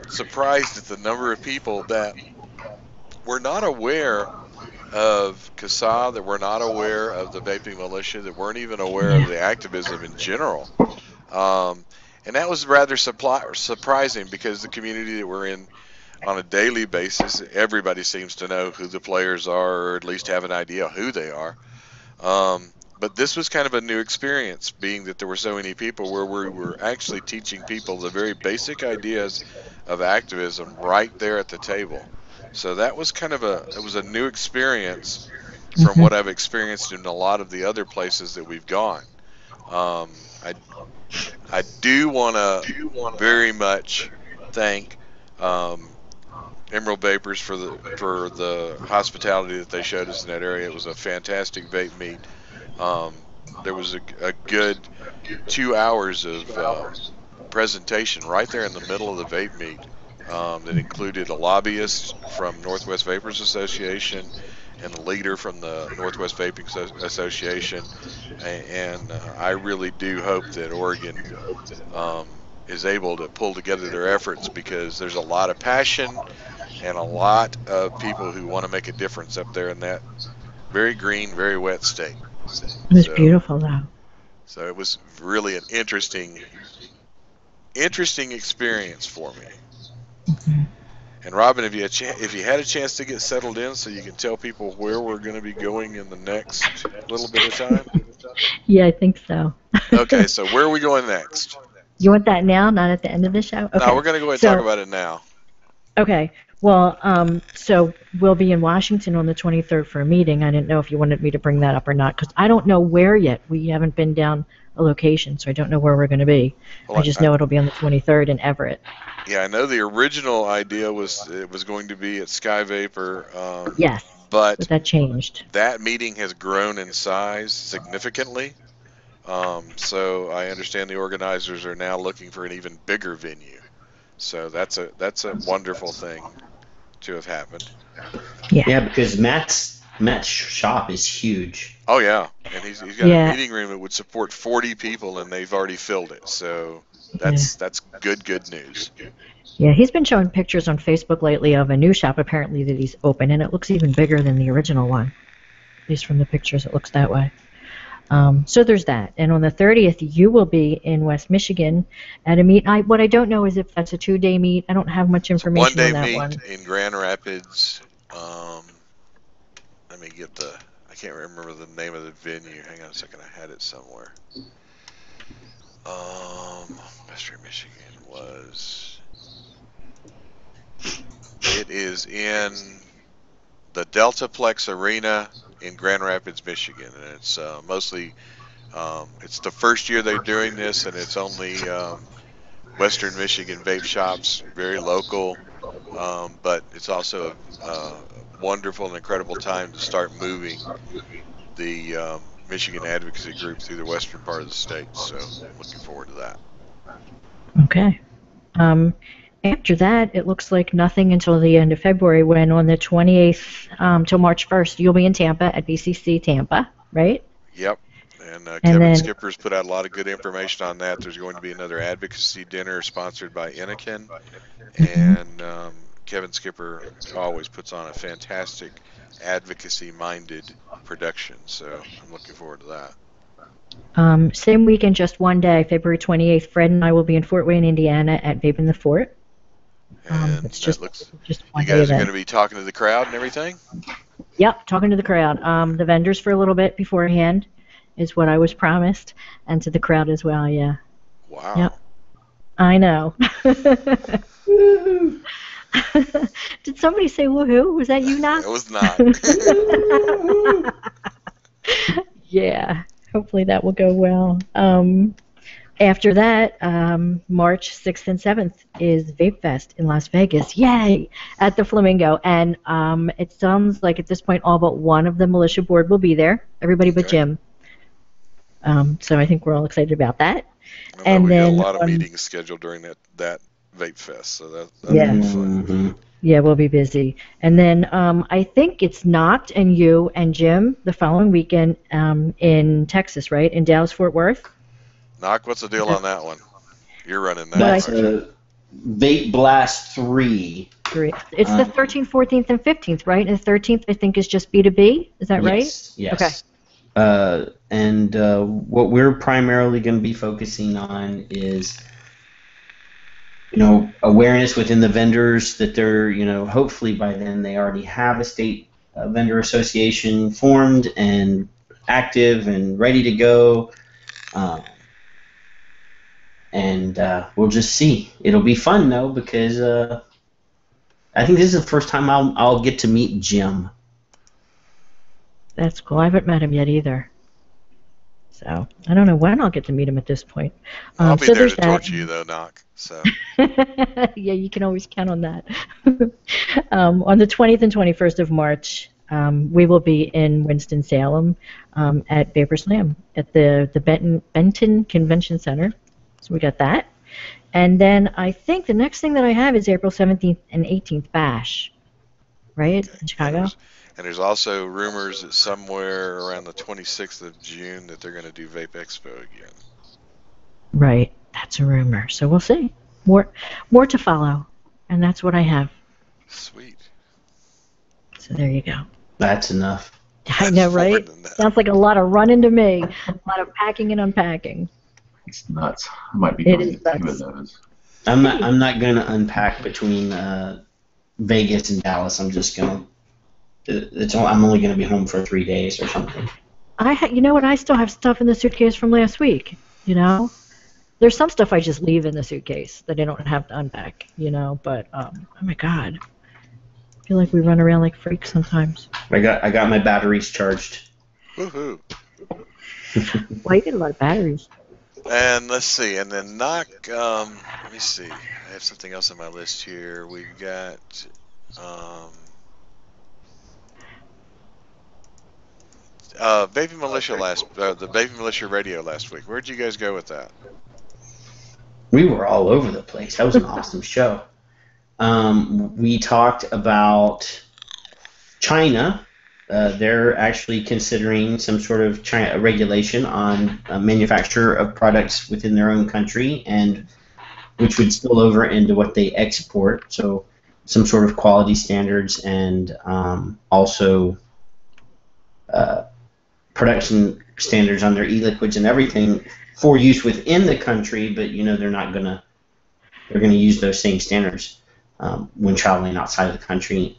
surprised at the number of people that were not aware of CASA, that were not aware of the vaping militia, that weren't even aware of the activism in general. And And that was rather surprising because the community that we're in on a daily basis, everybody seems to know who the players are, or at least have an idea who they are. But this was kind of a new experience, being that there were so many people, where we were actually teaching people the very basic ideas of activism right there at the table. So that was it was a new experience from what I've experienced in a lot of the other places that we've gone. I do want to very much thank Emerald Vapors for the hospitality that they showed us in that area. It was a fantastic vape meet. There was a good 2 hours of presentation right there in the middle of the vape meet that included a lobbyist from Northwest Vapors Association and a leader from the Northwest Vaping Association. And I really do hope that Oregon is able to pull together their efforts, because there's a lot of passion and a lot of people who want to make a difference up there in that very green, very wet state. It was beautiful, though. So it was really an interesting experience for me. Mm-hmm. And Robin, if you had a chance to get settled in, so you can tell people where we're going to be going in the next little bit of time. Yeah, I think so. Okay, so where are we going next? You want that now, not at the end of the show? Okay. No, we're going to go ahead and talk about it now. Okay. Well, so we'll be in Washington on the 23rd for a meeting. I didn't know if you wanted me to bring that up or not, because I don't know where yet. We haven't been down a location, so I don't know where we're going to be. Well, I just know it'll be on the 23rd in Everett. Yeah, I know the original idea was it was going to be at Sky Vapor. Yes, but that changed. That meeting has grown in size significantly. So I understand the organizers are now looking for an even bigger venue. So that's a wonderful thing to have happened. Yeah, because Matt's shop is huge. Oh yeah, and he's got a meeting room that would support 40 people, and they've already filled it. So that's good news. Yeah, he's been showing pictures on Facebook lately of a new shop apparently that he's opened, and it looks even bigger than the original one. At least from the pictures, it looks that way. So there's that. And on the 30th, you will be in West Michigan at a meet. What I don't know is if that's a 2-day meet. I don't have much information on that one. One-day meet in Grand Rapids. Let me get I can't remember the name of the venue. Hang on a second. I had it somewhere. Western Michigan it is in the Deltaplex Arena in Grand Rapids, Michigan, and it's mostly it's the first year they're doing this, and it's only Western Michigan vape shops, very local, but it's also a wonderful and incredible time to start moving the Michigan advocacy group through the western part of the state. So I'm looking forward to that. Okay. After that, it looks like nothing until the end of February, when on the 28th till March 1st, you'll be in Tampa at BCC Tampa, right? Yep. And Kevin Skipper's put out a lot of good information on that. There's going to be another advocacy dinner sponsored by Inniken, and Kevin Skipper always puts on a fantastic advocacy-minded production, so I'm looking forward to that. Same weekend, just one day, February 28th, Fred and I will be in Fort Wayne, Indiana at Vape in the Fort. And it's just one you guys day are going to be talking to the crowd and everything? Yep, talking to the crowd. The vendors for a little bit beforehand is what I was promised, and to the crowd as well, yeah. Wow. Yep. I know. Did somebody say woohoo? Was that you, Knox? It was not. Yeah, hopefully that will go well. After that, March 6th and 7th is Vape Fest in Las Vegas. Yay! At the Flamingo. And it sounds like at this point all but one of the militia board will be there. Everybody but Jim. So I think we're all excited about that. And then we got a lot of meetings scheduled during that Vape Fest. So that'll be fun. Mm-hmm. Yeah, we'll be busy. And then I think it's Noct and you and Jim the following weekend in Texas, right? In Dallas-Fort Worth? Noct, what's the deal on that one? You're running that That's one. Vape Blast 3. It's the 13th, 14th, and 15th, right? And the 13th, I think, is just B2B. Is that right? Yes. Okay. And what we're primarily going to be focusing on is awareness within the vendors that they're, hopefully by then they already have a state vendor association formed and active and ready to go. And we'll just see. It'll be fun though, because I think this is the first time I'll get to meet Jim. That's cool. I haven't met him yet either. So I don't know when I'll get to meet him at this point. I'll be so there there's to that. torture you though, Knock. So Yeah, you can always count on that. On the 20th and 21st of March, we will be in Winston-Salem at Vapor Slam at the Benton Convention Center. So we got that. And then I think the next thing that I have is April 17th and 18th Bash, right, in Chicago? And there's also rumors that somewhere around the 26th of June that they're going to do Vape Expo again. Right, that's a rumor. So we'll see. More to follow, and that's what I have. Sweet. So there you go. That's enough. I know, right? Sounds like a lot of running to me. A lot of packing and unpacking. It's nuts. I might be going to 2 of those. I'm not going to unpack between Vegas and Dallas. I'm just going to. I'm only going to be home for 3 days or something. You know what? I still have stuff in the suitcase from last week. There's some stuff I just leave in the suitcase that I don't have to unpack. But oh my God, I feel like we run around like freaks sometimes. I got my batteries charged. Woohoo! Well, you get a lot of batteries. And let's see, and then Knock. Let me see. I have something else on my list here. We got. Vaping Militia the Vaping Militia radio last week. Where'd you guys go with that? We were all over the place. That was an awesome show. We talked about China. They're actually considering some sort of China regulation on manufacture of products within their own country, and which would spill over into what they export. So some sort of quality standards and also production standards on their e-liquids and everything for use within the country, but they're gonna use those same standards when traveling outside of the country.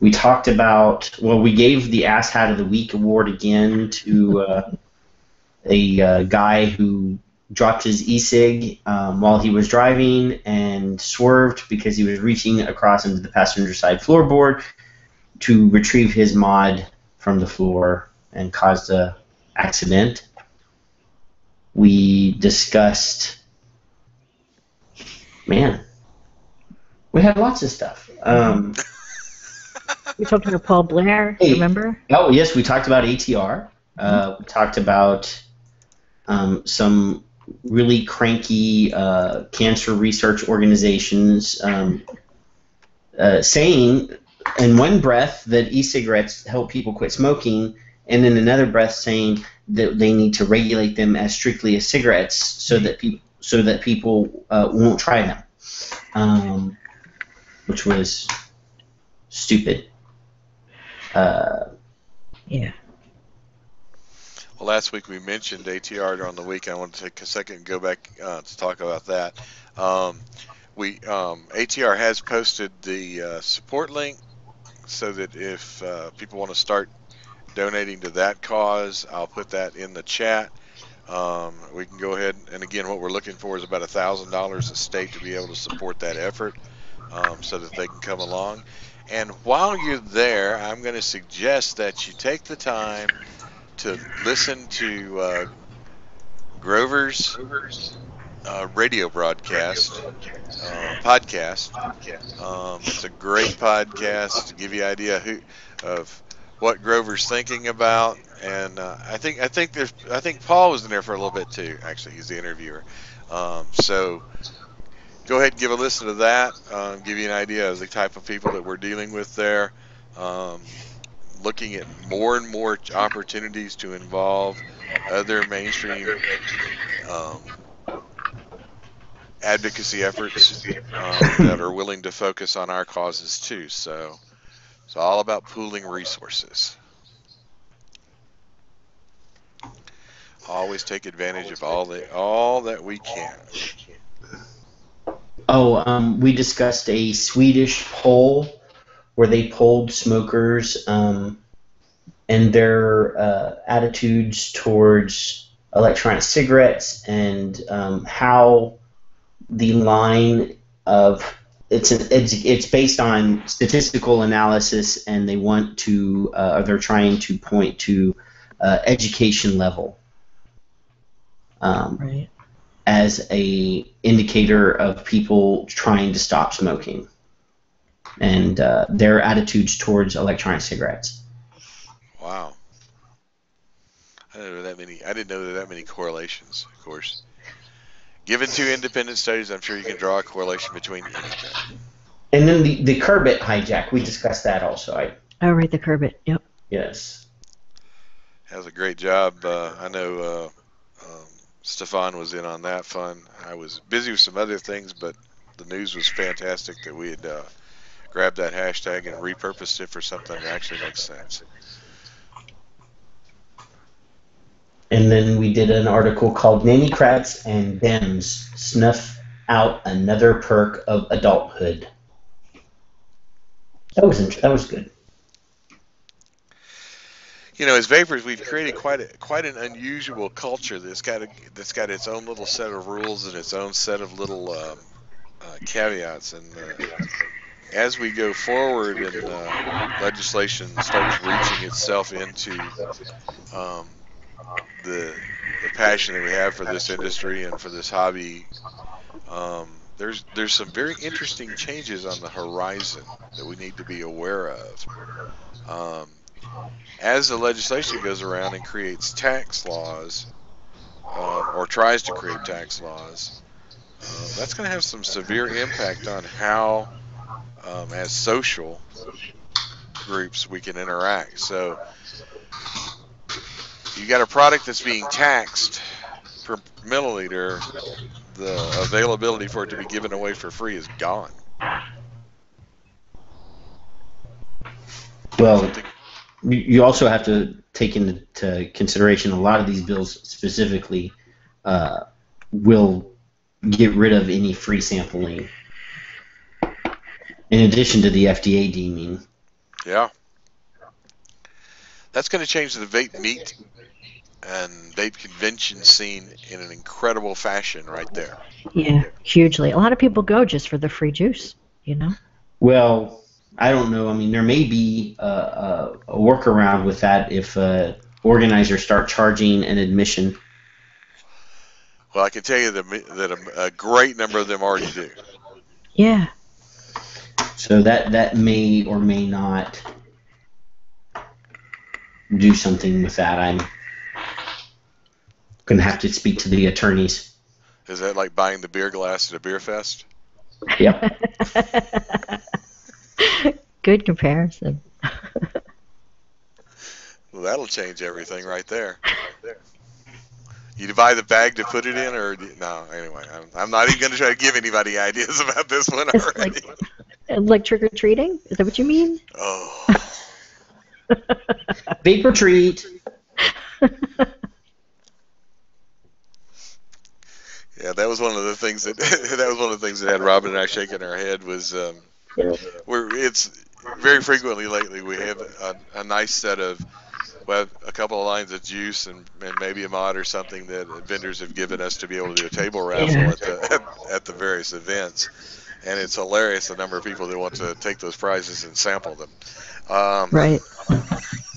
We talked about, we gave the Ass Hat of the Week award again to a guy who dropped his e-cig while he was driving and swerved because he was reaching across into the passenger side floorboard to retrieve his mod from the floor and caused an accident. We discussed, we had lots of stuff. We talked about Paul Blair, remember? Oh, yes, we talked about ATR. We talked about some really cranky cancer research organizations saying in one breath that e-cigarettes help people quit smoking, and in another breath saying that they need to regulate them as strictly as cigarettes so that people won't try them, which was stupid. Yeah. Well, last week we mentioned ATR during the week. I want to take a second and go back to talk about that. ATR has posted the support link so that if people want to start donating to that cause, I'll put that in the chat. We can go ahead, and again, what we're looking for is about $1,000 a state to be able to support that effort so that they can come along. And while you're there, I'm going to suggest that you take the time to listen to Grover's radio podcast. It's a great podcast to give you an idea of what Grover's thinking about, and I think Paul was in there for a little bit too. Actually, he's the interviewer. So go ahead and give a listen to that. Give you an idea of the type of people that we're dealing with there. Looking at more and more opportunities to involve other mainstream advocacy efforts that are willing to focus on our causes too. So it's all about pooling resources. Always take advantage of all that we can. Oh, we discussed a Swedish poll where they polled smokers and their attitudes towards electronic cigarettes and how the line of it's based on statistical analysis, and they want to or they're trying to point to education level Right. as a indicator of people trying to stop smoking and their attitudes towards electronic cigarettes. Wow. I didn't know that many. I didn't know there were that many correlations. Of course, given two independent studies, I'm sure you can draw a correlation between anything. And then the Curbit hijack, we discussed that also. Oh, right, the Curbit. Yep. Yes. That was a great job. I know Stefan was in on that fun. I was busy with some other things, but the news was fantastic that we had grabbed that hashtag and repurposed it for something that actually makes sense. And then we did an article called Nannycrats and Dems Snuff Out Another Perk of Adulthood. That was good. You know, as vapors, we've created quite an unusual culture that's got its own little set of rules and its own set of little caveats. And as we go forward and legislation starts reaching itself into the passion that we have for this industry and for this hobby, there's some very interesting changes on the horizon that we need to be aware of. As the legislation goes around and creates tax laws, or tries to create tax laws, that's going to have some severe impact on how, as social groups, we can interact. So you got a product that's being taxed per milliliter, the availability for it to be given away for free is gone. Well, you also have to take into consideration a lot of these bills specifically will get rid of any free sampling, in addition to the FDA deeming. Yeah. That's going to change the vape meet and vape convention scene in an incredible fashion right there. Yeah, hugely. A lot of people go just for the free juice, you know? Well, I don't know. I mean, there may be a workaround with that if organizers start charging an admission. Well, I can tell you that a great number of them already do. Yeah. So that may or may not do something with that. I'm going to have to speak to the attorneys. Is that like buying the beer glass at a beer fest? Yep. Good comparison. Well, that'll change everything right there. You buy the bag to put it in, or no? Anyway, I'm not even going to try to give anybody ideas about this one already. Like trick or treating? Is that what you mean? Oh. Vapor treat. Yeah, that was one of the things that had Robin and I shaking our head was it's very frequently lately we have a nice set of a couple of lines of juice and maybe a mod or something that vendors have given us to be able to do a table raffle at the various events, and it's hilarious the number of people that want to take those prizes and sample them. Right.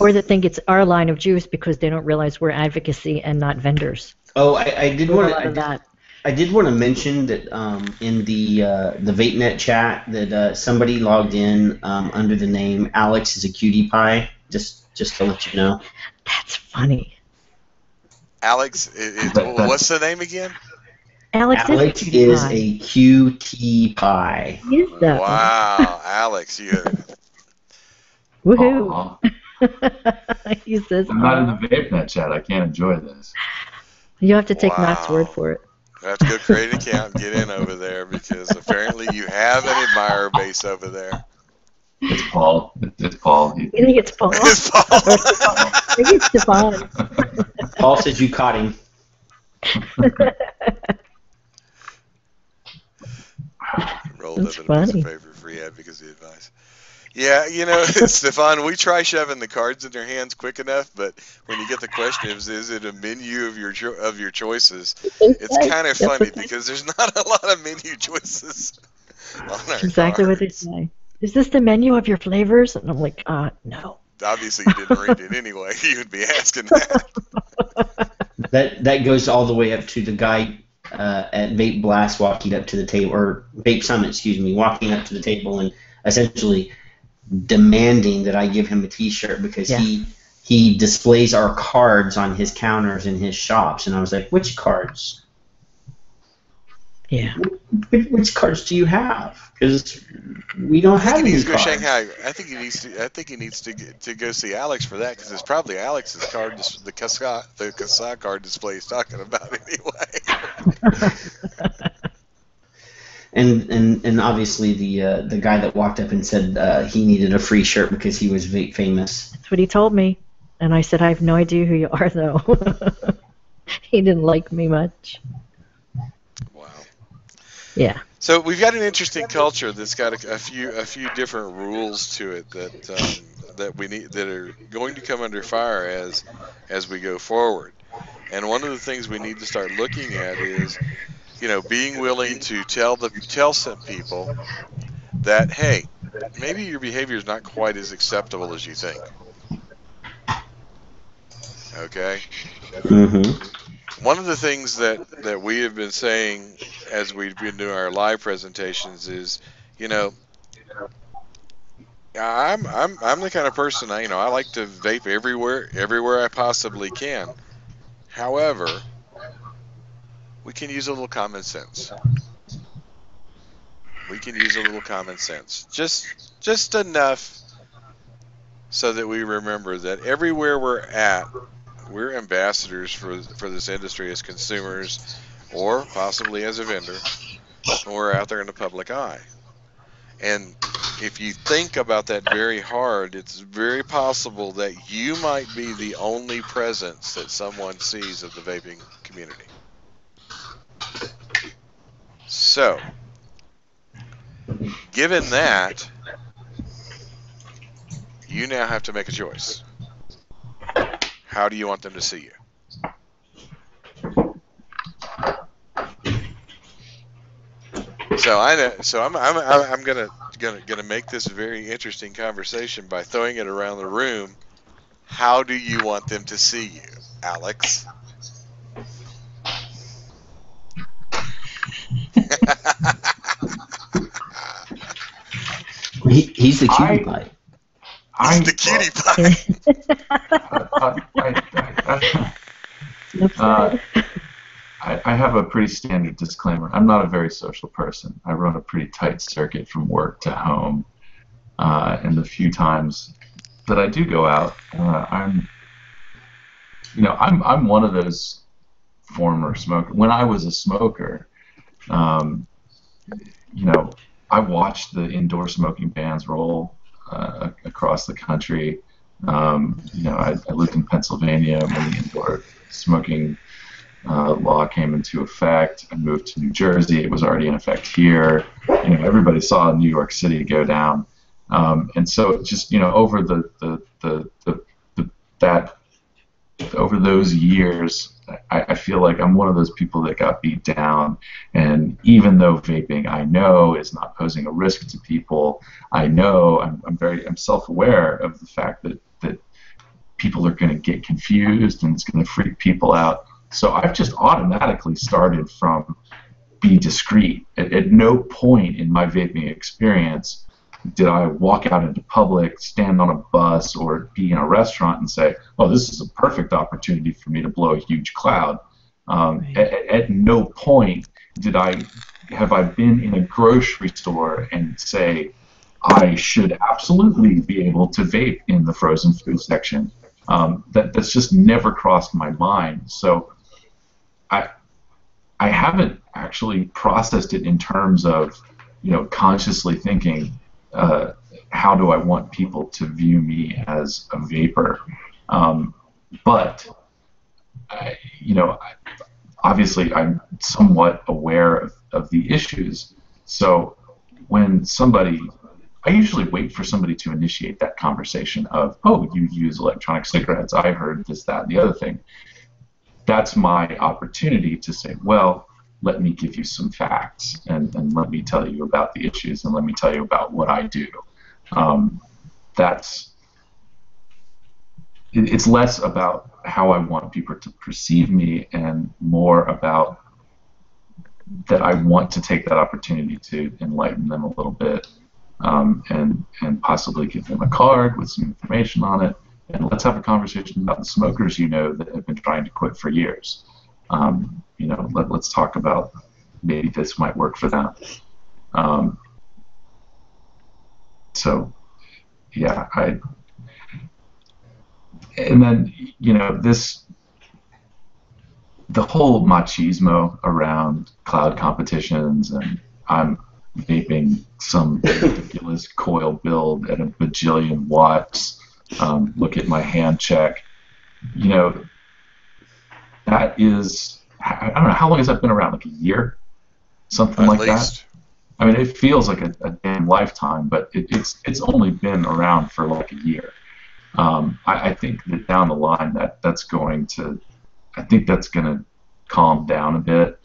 Or that think it's our line of juice because they don't realize we're advocacy and not vendors. Oh, I did want to. that. I did want to mention that in the VapeNet chat that somebody logged in under the name Alex is a cutie pie. Just to let you know. That's funny. Alex, what's the name again? Alex is a cutie pie. Is that? Wow, Alex, you. Woohoo! He says, I'm not in the VapeNet chat. I can't enjoy this. You have to take Matt's word for it. I have to go create an account and get in over there because apparently you have an admirer base over there. It's Paul. It's Paul. You think it's Paul? It's Paul. I think it's Stefan. Paul says you caught him. Rolled That's up in a piece of funny. paper for advocacy advice. Yeah, Stefan, we try shoving the cards in their hands quick enough, but when you get the question is it a menu of your choices? It's kind of funny because there's not a lot of menu choices on That's our exactly what they cards. say. Is this the menu of your flavors? And I'm like, no. Obviously, you didn't read it anyway. You would be asking that. That goes all the way up to the guy at Vape Blast walking up to the table, or Vape Summit, excuse me, walking up to the table and essentially demanding that I give him a T-shirt because Yeah. he displays our cards on his counters in his shops, and I was like, which cards? Yeah. Which cards do you have? Because we don't I think have he any needs to go cards. Shanghai. I think he needs to go see Alex for that because it's probably Alex's card, the Kasa card display he's talking about anyway. And obviously the guy that walked up and said he needed a free shirt because he was Vape famous. That's what he told me. And I said, I have no idea who you are, though. He didn't like me much. Wow. Yeah. So we've got an interesting culture that's got a few different rules to it that we need that are going to come under fire as we go forward. And one of the things we need to start looking at is, being willing to tell some people that, hey, maybe your behavior is not quite as acceptable as you think. Okay? Mm-hmm. One of the things that we have been saying as we've been doing our live presentations is, I'm the kind of person I like to vape everywhere I possibly can. However, we can use a little common sense. We can use a little common sense, just enough so that we remember that everywhere we're at, we're ambassadors for this industry as consumers, or possibly as a vendor, when we're out there in the public eye. And if you think about that very hard, it's very possible that you might be the only presence that someone sees of the vaping community. So, given that, you now have to make a choice. How do you want them to see you? So I'm gonna make this a very interesting conversation by throwing it around the room. How do you want them to see you, Alex? He's the cutie pie. He's the cutie pie. I have a pretty standard disclaimer. I'm not a very social person. I run a pretty tight circuit from work to home, and the few times that I do go out, I'm one of those former smokers. When I was a smoker, I watched the indoor smoking bans roll across the country. I lived in Pennsylvania when the indoor smoking law came into effect. I moved to New Jersey. It was already in effect here. Everybody saw New York City go down, and so just over over those years, I feel like I'm one of those people that got beat down. And even though vaping, I know, is not posing a risk to people, I know I'm self-aware of the fact that people are going to get confused and it's going to freak people out. So I've just automatically started from be discreet. At no point in my vaping experience did I walk out into public, stand on a bus, or be in a restaurant and say, "Oh, this is a perfect opportunity for me to blow a huge cloud." At no point have I been in a grocery store and say, "I should absolutely be able to vape in the frozen food section." That's just never crossed my mind. So I haven't actually processed it in terms of consciously thinking, how do I want people to view me as a vapor? But obviously I'm somewhat aware of the issues. So when somebody, I usually wait for somebody to initiate that conversation of, oh, you use electronic cigarettes, I heard this, that, and the other thing. That's my opportunity to say, well, let me give you some facts, and let me tell you about the issues, and let me tell you about what I do. It's less about how I want people to perceive me and more about that I want to take that opportunity to enlighten them a little bit, and possibly give them a card with some information on it, and let's have a conversation about the smokers you know that have been trying to quit for years. Let's talk about maybe this might work for them. And then the whole machismo around cloud competitions, and I'm vaping some ridiculous coil build at a bajillion watts. Look at my hand check. That is, I don't know, how long has that been around? Like a year? Something like that? I mean, it feels like a damn lifetime, but it's only been around for like a year. I think that down the line that's going to calm down a bit.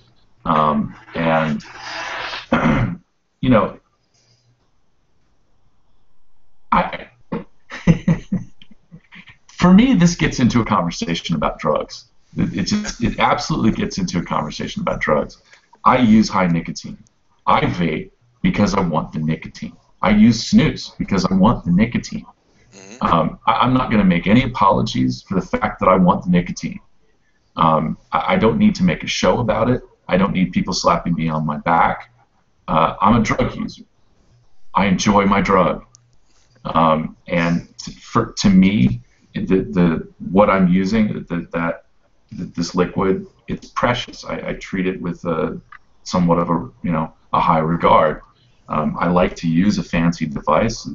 For me, this gets into a conversation about drugs. It absolutely gets into a conversation about drugs. I use high nicotine. I vape because I want the nicotine. I use snus because I want the nicotine. I'm not going to make any apologies for the fact that I want the nicotine. I don't need to make a show about it. I don't need people slapping me on my back. I'm a drug user. I enjoy my drug. And to me, what I'm using, this liquid, it's precious. I treat it with somewhat of a high regard. I like to use a fancy device.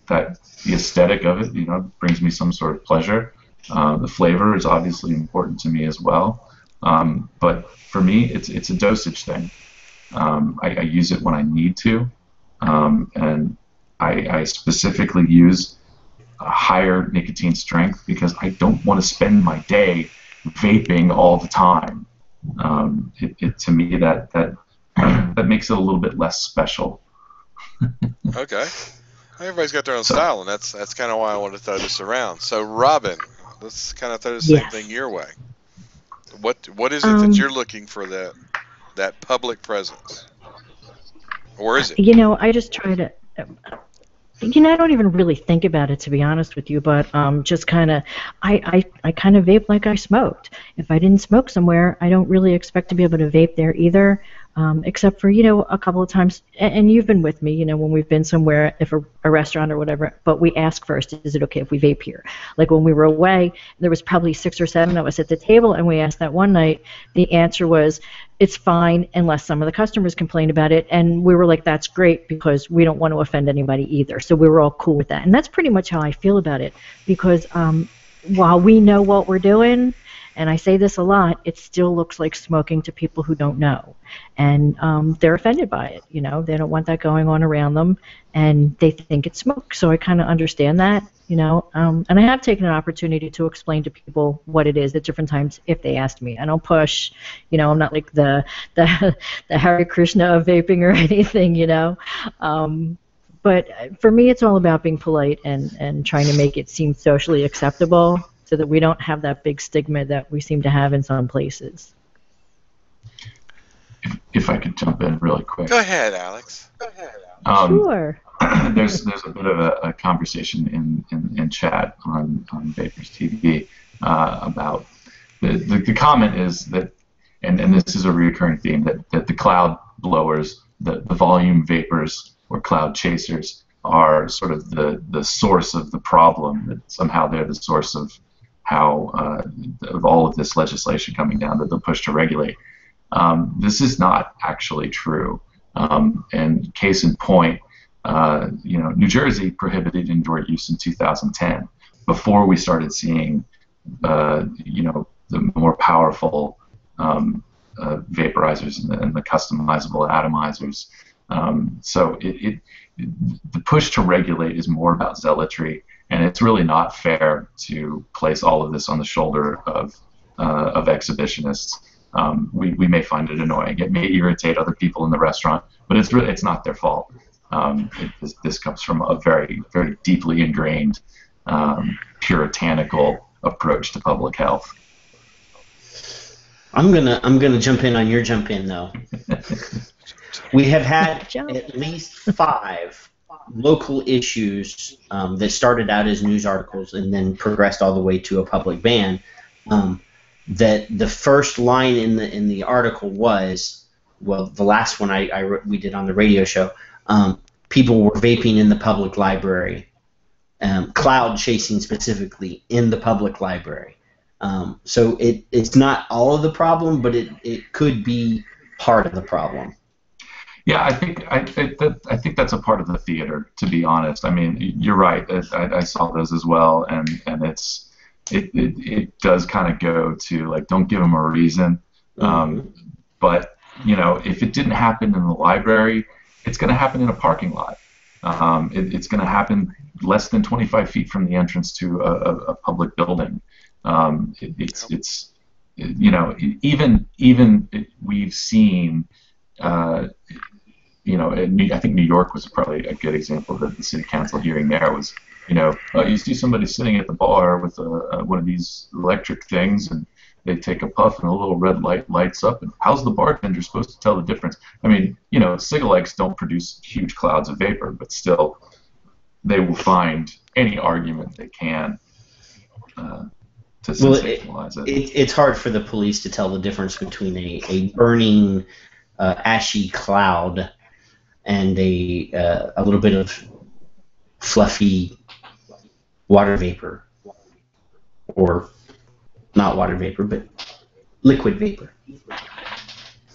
That the aesthetic of it, brings me some sort of pleasure. The flavor is obviously important to me as well. But for me, it's a dosage thing. I use it when I need to, and I specifically use a higher nicotine strength because I don't want to spend my day vaping all the time. To me, that makes it a little bit less special. Okay. Everybody's got their own style, and that's kind of why I wanted to throw this around. So, Robin, let's kind of throw the same thing your way. What is it that you're looking for that public presence, or is it? I just try to. I don't even really think about it, to be honest with you, but just kind of, I kind of vape like I smoked. If I didn't smoke somewhere, I don't really expect to be able to vape there either, except for, a couple of times, and you've been with me, when we've been somewhere, if a restaurant or whatever, but we ask first, is it okay if we vape here? Like when we were away, there was probably 6 or 7 of us at the table, and we asked that one night, the answer was, it's fine unless some of the customers complained about it, and we were like, that's great because we don't want to offend anybody either. So we were all cool with that, and that's pretty much how I feel about it because while we know what we're doing, and I say this a lot, it still looks like smoking to people who don't know, and they're offended by it. They don't want that going on around them, and they think it's smoke. So I kind of understand that. And I have taken an opportunity to explain to people what it is at different times if they ask me. I don't push, I'm not like the Hare Krishna of vaping or anything, But for me, it's all about being polite and trying to make it seem socially acceptable so that we don't have that big stigma that we seem to have in some places. If I could jump in really quick. Go ahead, Alex. Sure. There's a bit of a conversation in chat on Vapors TV about the comment is that, and this is a recurring theme, that the cloud blowers, the volume vapors or cloud chasers are sort of the source of the problem, that somehow they're the source of how of all of this legislation coming down that they'll push to regulate. This is not actually true. And case in point, New Jersey prohibited indoor use in 2010, before we started seeing, the more powerful vaporizers and the customizable atomizers So the push to regulate is more about zealotry, and it's really not fair to place all of this on the shoulder of exhibitionists. We may find it annoying. It may irritate other people in the restaurant, but it's not their fault. This comes from a very, very deeply ingrained puritanical approach to public health. I'm gonna jump in on your jump in though. We have had at least 5 local issues that started out as news articles and then progressed all the way to a public ban. That the first line in the article was, well, the last one we did on the radio show. People were vaping in the public library, cloud chasing specifically in the public library. So it's not all of the problem, but it could be part of the problem. Yeah, I think that's a part of the theater, to be honest. I mean, you're right. I saw those as well, and it does kind of go to, like, don't give them a reason. But if it didn't happen in the library, it's going to happen in a parking lot. It's going to happen less than 25 feet from the entrance to a public building. Even we've seen. I think New York was probably a good example of the city council hearing there was, you see somebody sitting at the bar with one of these electric things, and they take a puff and a little red light lights up, and how's the bartender supposed to tell the difference? I mean, cigalikes don't produce huge clouds of vapor, but still, they will find any argument they can to sensationalize it. It's hard for the police to tell the difference between a burning, ashy cloud and a little bit of fluffy water vapor, or not water vapor, but liquid vapor.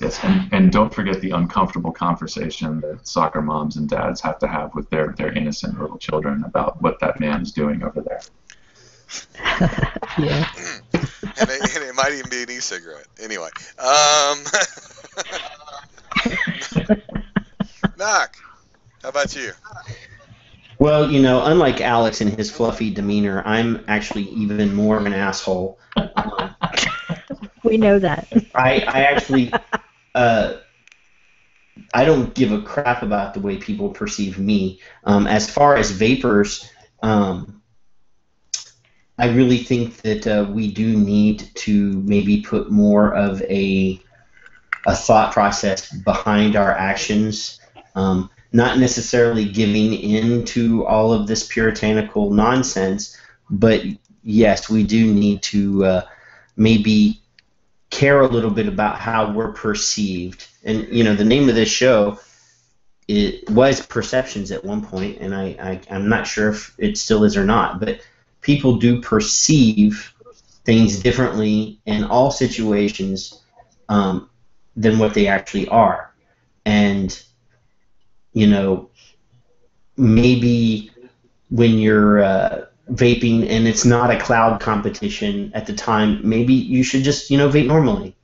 Yes, and don't forget the uncomfortable conversation that soccer moms and dads have to have with their innocent little children about what that man is doing over there. Yeah. and it might even be an e-cigarette. Anyway. Knock. How about you? Well, unlike Alex and his fluffy demeanor, I'm actually even more of an asshole. We know that. I actually, I don't give a crap about the way people perceive me. As far as vapors, I really think that we do need to maybe put more of a thought process behind our actions. Not necessarily giving in to all of this puritanical nonsense, but yes, we do need to maybe care a little bit about how we're perceived. And the name of this show, it was Perceptions at one point, and I'm not sure if it still is or not, but people do perceive things differently in all situations than what they actually are. And maybe when you're vaping and it's not a cloud competition at the time, maybe you should just, vape normally.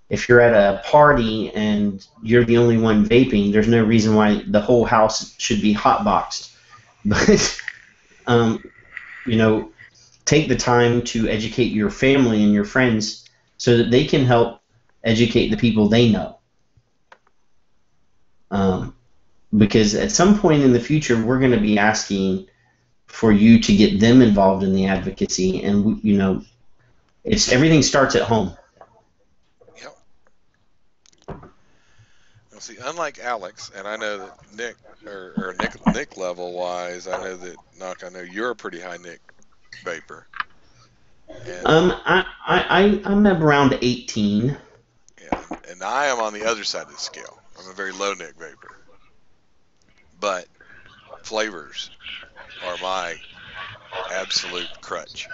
If you're at a party and you're the only one vaping, there's no reason why the whole house should be hotboxed. But, take the time to educate your family and your friends so that they can help educate the people they know. Because at some point in the future, we're going to be asking for you to get them involved in the advocacy, and everything starts at home. Yep. Well, see, unlike Alex, and I know that Nick level wise, I know that I know you're a pretty high Nick vapor. And, I'm around 18. Yeah, and I am on the other side of the scale. I'm a very low Nick vapor. But flavors are my absolute crutch.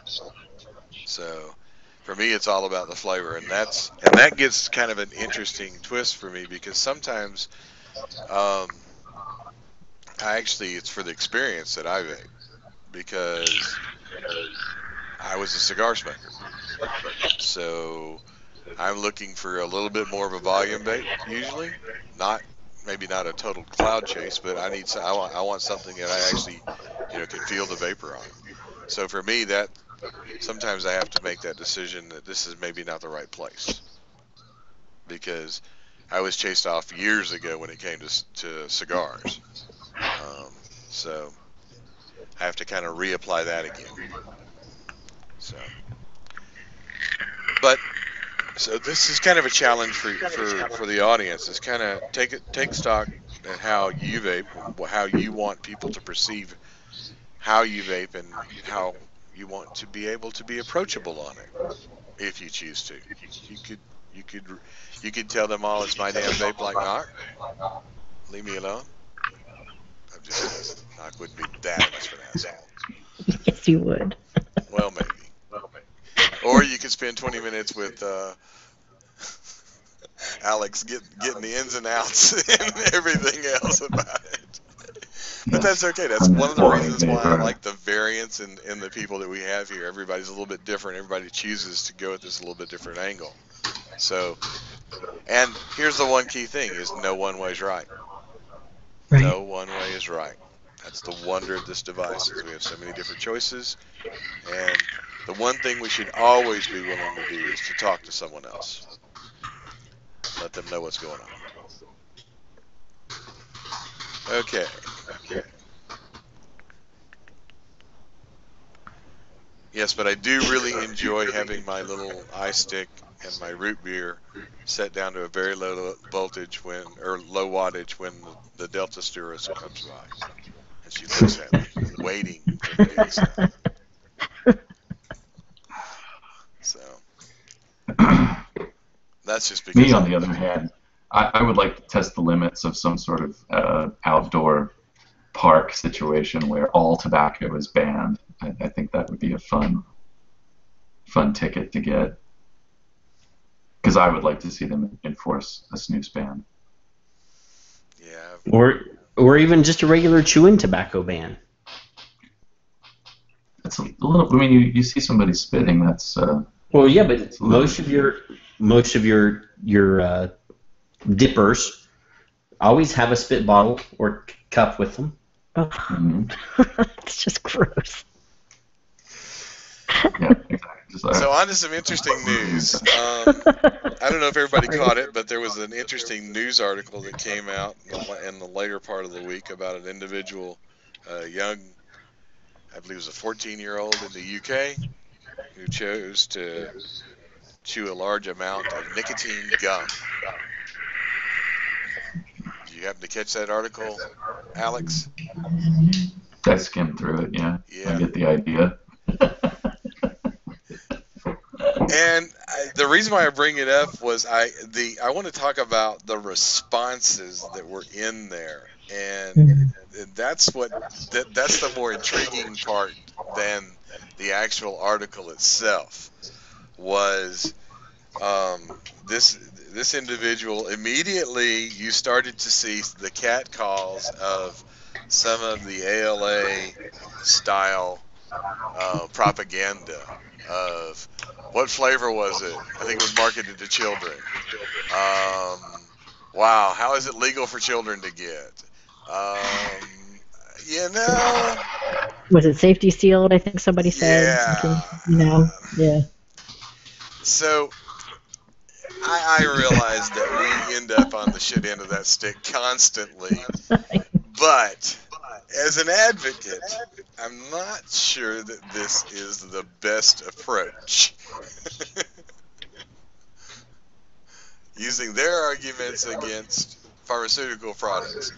So for me, it's all about the flavor, and that gets kind of an interesting twist for me, because sometimes it's for the experience that I vape, because I was a cigar smoker. So I'm looking for a little bit more of a volume vape usually, not maybe not a total cloud chase, but I want something that I actually, can feel the vapor on. So for me, that sometimes I have to make that decision that this is maybe not the right place, because I was chased off years ago when it came to cigars. So I have to kind of reapply that again. So, but so this is kind of a challenge for the audience. Is kind of take stock at how you vape, how you want people to perceive how you vape, and how you want to be able to be approachable on it, if you choose to. You could tell them all it's my damn vape like knock. Leave me alone. I'm just knock wouldn't be that much of an asshole. Yes, you would. Well, maybe. Or you could spend 20 minutes with Alex getting the ins and outs and everything else about it. But that's okay. That's one of the reasons why I like the variance in the people that we have here. Everybody's a little bit different. Everybody chooses to go at this a little bit different angle. So, and here's the one key thing: is no one way is right. Right. No one way is right. That's the wonder of this device, is we have so many different choices, and the one thing we should always be willing to do is to talk to someone else. Let them know what's going on. Okay. Yes, but I do really enjoy having my little ice stick and my root beer set down to a very low voltage or low wattage when the Delta Stewardess comes by. And she looks at me, waiting for me to say. So, that's just because... Me, on the other hand, I would like to test the limits of some sort of outdoor park situation where all tobacco is banned. I think that would be a fun ticket to get. Because I would like to see them enforce a snus ban. Yeah. Or even just a regular chewing tobacco ban. That's a little. I mean, you see somebody spitting. That's. Well, yeah, but most of your dippers always have a spit bottle or cup with them. Oh. Mm-hmm. It's just gross. Yeah, exactly. So on to some interesting news. I don't know if everybody caught it, but there was an interesting news article that came out in the later part of the week about an individual, young, I believe it was a 14-year-old in the UK, who chose to chew a large amount of nicotine gum. Did you happen to catch that article, Alex? I skimmed through it, yeah. I get the idea. And the reason why I bring it up was I want to talk about the responses that were in there, and that's the more intriguing part than the actual article itself. Was this individual, immediately you started to see the catcalls of some of the ALA style propaganda of what flavor was it? I think it was marketed to children. Wow, how is it legal for children to get? Was it safety sealed? I think somebody said. Yeah. Yeah. So I realize that we end up on the shit end of that stick constantly, but as an advocate, I'm not sure that this is the best approach. Using their arguments against pharmaceutical products.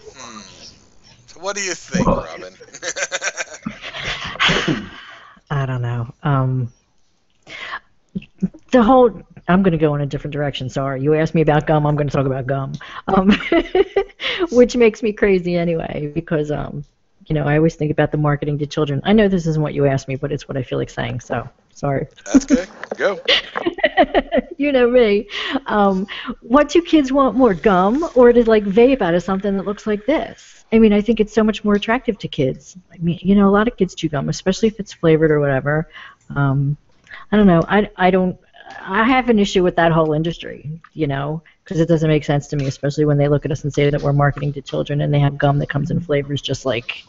So what do you think, Robin? I don't know. I'm going to go in a different direction. Sorry. You asked me about gum, I'm going to talk about gum. Which makes me crazy anyway, because I always think about the marketing to children. I know this isn't what you asked me, but it's what I feel like saying, so sorry. That's good. Go. You know me. What do kids want more, gum or to vape out of something that looks like this? I mean, I think it's so much more attractive to kids. I mean, a lot of kids chew gum, especially if it's flavored or whatever. I don't know. I have an issue with that whole industry, because it doesn't make sense to me, especially when they look at us and say that we're marketing to children and they have gum that comes in flavors just like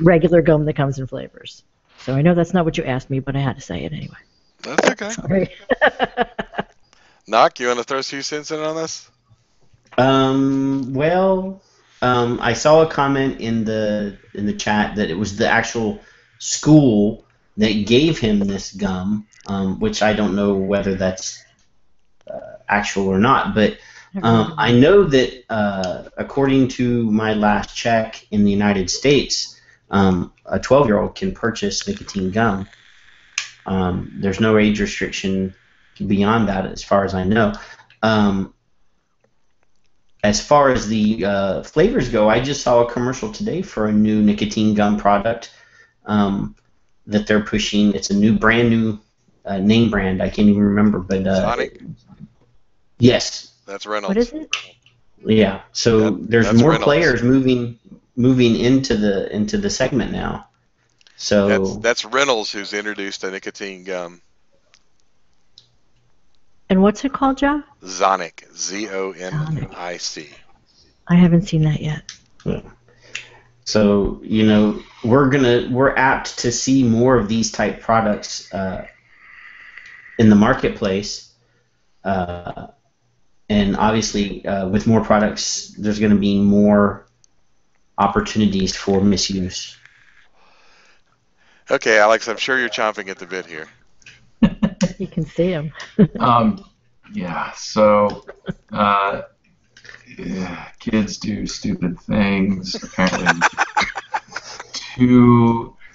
regular gum that comes in flavors. So I know that's not what you asked me, but I had to say it anyway. That's okay. Sorry. Knock, you want to throw a few cents in on this? I saw a comment in the chat that it was the actual school that gave him this gum, which I don't know whether that's actual or not, but I know that according to my last check in the United States, a 12-year-old can purchase nicotine gum. There's no age restriction beyond that, as far as I know. As far as the flavors go, I just saw a commercial today for a new nicotine gum product that they're pushing. It's a brand new name brand. I can't even remember, but Sonic? Yes. That's Reynolds. What is it? Yeah. So there's that's more Reynolds. players moving into the segment now. So That's Reynolds who's introduced a nicotine gum. And what's it called, Joe? Zonic. Zonic. I haven't seen that yet. So we're apt to see more of these type products in the marketplace, and obviously with more products, there's going to be more opportunities for misuse. Okay, Alex, I'm sure you're chomping at the bit here. You can see them. Yeah, so kids do stupid things. Apparently,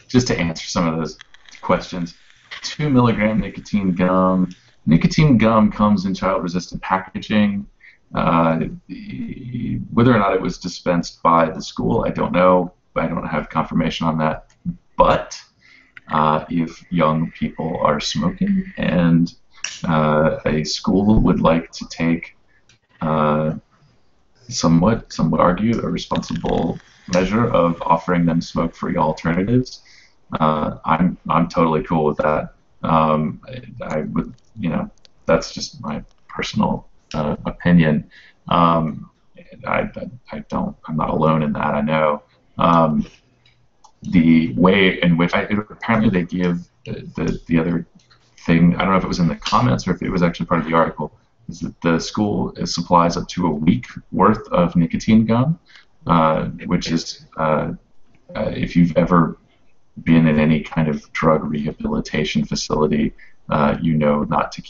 just to answer some of those questions, 2 milligram nicotine gum. Nicotine gum comes in child-resistant packaging. Whether or not it was dispensed by the school, I don't know. I don't have confirmation on that. But if young people are smoking and a school would like to take some would argue a responsible measure of offering them smoke-free alternatives, I'm totally cool with that. I would, that's just my personal opinion. I'm not alone in that. I know. The way in which apparently they give the other thing, I don't know if it was in the comments or if it was actually part of the article, is that the school supplies up to a week worth of nicotine gum, which is, if you've ever been in any kind of drug rehabilitation facility, not to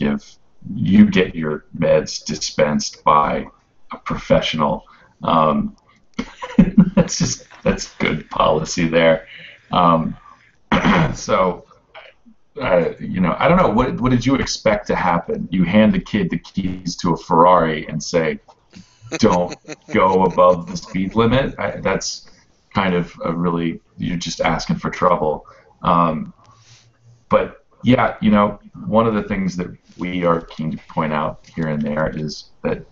you get your meds dispensed by a professional. That's good policy there. So, I don't know. What did you expect to happen? You hand the kid the keys to a Ferrari and say, "Don't go above the speed limit." That's kind of you're just asking for trouble. But yeah, one of the things that we are keen to point out here and there is that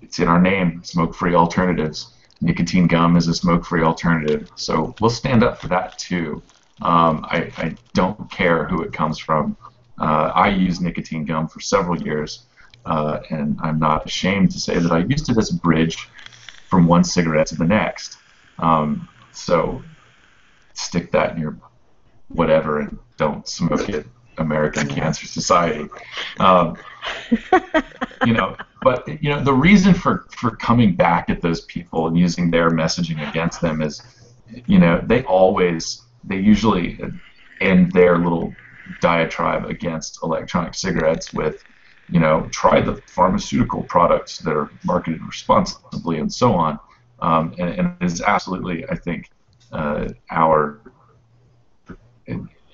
it's in our name, smoke-free alternatives. Nicotine gum is a smoke-free alternative, so we'll stand up for that too. I don't care who it comes from. I used nicotine gum for several years, and I'm not ashamed to say that I used it as a bridge from one cigarette to the next. So stick that in your whatever and don't smoke it, American Cancer Society. But the reason for coming back at those people and using their messaging against them is, they usually end their little diatribe against electronic cigarettes with, try the pharmaceutical products that are marketed responsibly and so on. And it is absolutely, I think,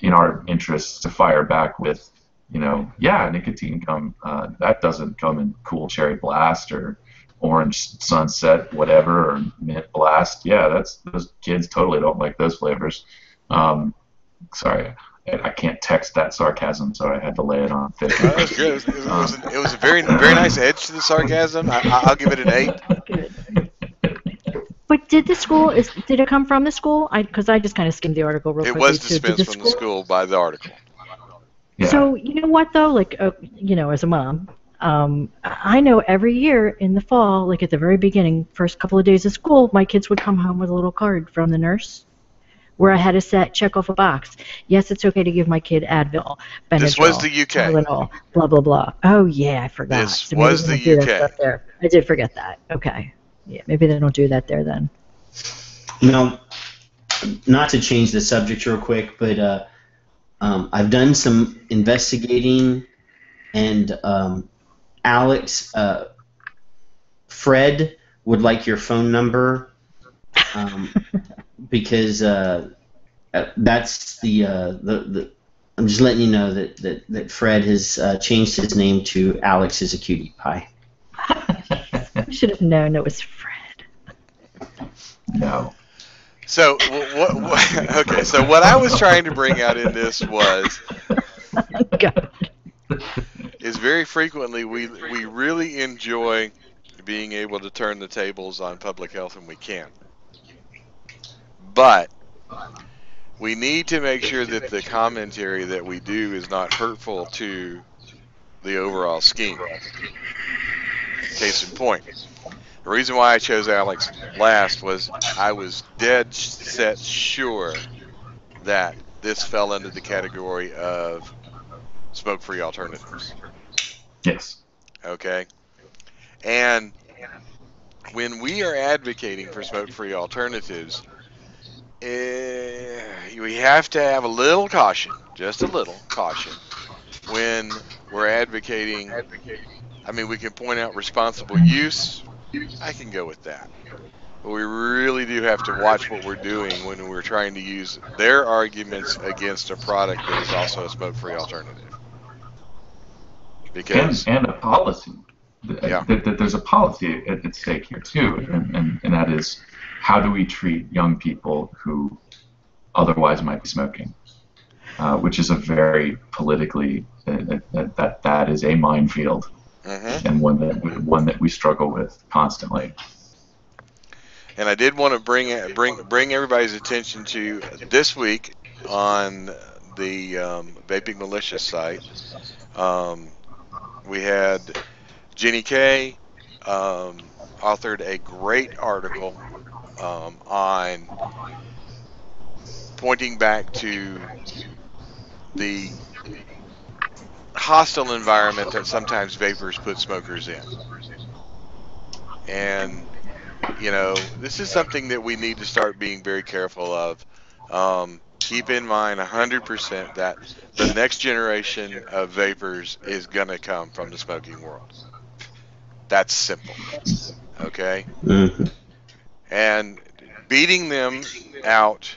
in our interests to fire back with, nicotine gum, that doesn't come in Cool Cherry Blast or Orange Sunset, whatever, or Mint Blast. Yeah, those kids totally don't like those flavors. Sorry, I can't text that sarcasm, so I had to lay it on thick. That was good. It was a very, very nice edge to the sarcasm. I'll give it an 8. Good. But did it come from the school? Because I just kind of skimmed the article real quickly. It was dispensed from the school by the article. Yeah. So you know what though, as a mom, I know every year in the fall, like at the very beginning, first couple of days of school, my kids would come home with a little card from the nurse where I had to check off a box. Yes, it's okay to give my kid Advil, This was Benadryl, the UK. Tylenol, blah, blah, blah. Oh, yeah, I forgot. This So maybe was they the don't do that UK. stuff there. I did forget that. Okay. Yeah, maybe they don't do that there then. Not to change the subject real quick, but I've done some investigating, and Alex, Fred would like your phone number, because that's the I'm just letting you know that Fred has changed his name to Alex is a cutie pie. I should have known it was Fred. No. So okay. So what I was trying to bring out in this God. is very frequently we really enjoy being able to turn the tables on public health when we can, but we need to make sure that the commentary that we do is not hurtful to the overall scheme. Case in point, the reason why I chose Alex last was I was dead set sure that this fell under the category of smoke-free alternatives. Yes. Okay? And when we are advocating for smoke-free alternatives, we have to have a little caution, just a little caution, when we're advocating. I mean, we can point out responsible use. I can go with that. But we really do have to watch what we're doing when we're trying to use their arguments against a product that is also a smoke-free alternative. Because and a policy. Yeah. There's a policy at stake here too, and that is, how do we treat young people who otherwise might be smoking, which is a very politically that is a minefield, and one that we struggle with constantly. And I did want to bring everybody's attention to this week on the Vaping Militia site. We had Jenny Kay authored a great article on pointing back to the hostile environment that sometimes vapors put smokers in. And, you know, this is something that we need to start being very careful of. Keep in mind 100% that the next generation of vapors is going to come from the smoking world. That's simple. Okay? Mm-hmm. And beating them out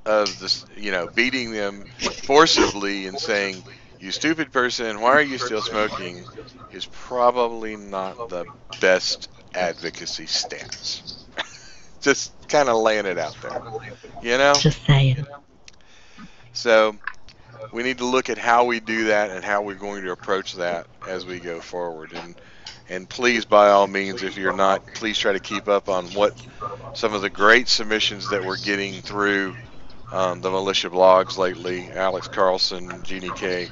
of this, you know, beating them forcibly and saying, "You stupid person, why are you still smoking?" is probably not the best advocacy stance. Just kind of laying it out there, you know? Just saying. So we need to look at how we do that and how we're going to approach that as we go forward. And please, by all means, if you're not, please try to keep up on what some of the great submissions that we're getting through the militia blogs lately. Alex Carlson, Jeannie Kay,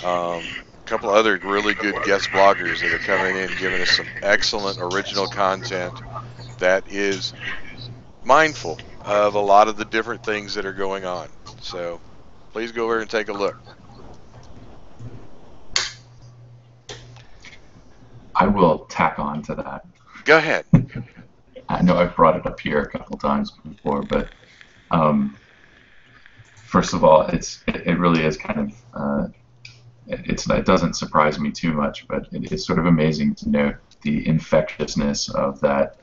a couple other really good guest bloggers that are coming in, giving us some excellent original content that is mindful of a lot of the different things that are going on. So please go over and take a look. I will tack on to that. Go ahead. I know I've brought it up here a couple times before, but first of all, it really is kind of it doesn't surprise me too much, but it's sort of amazing to note the infectiousness of that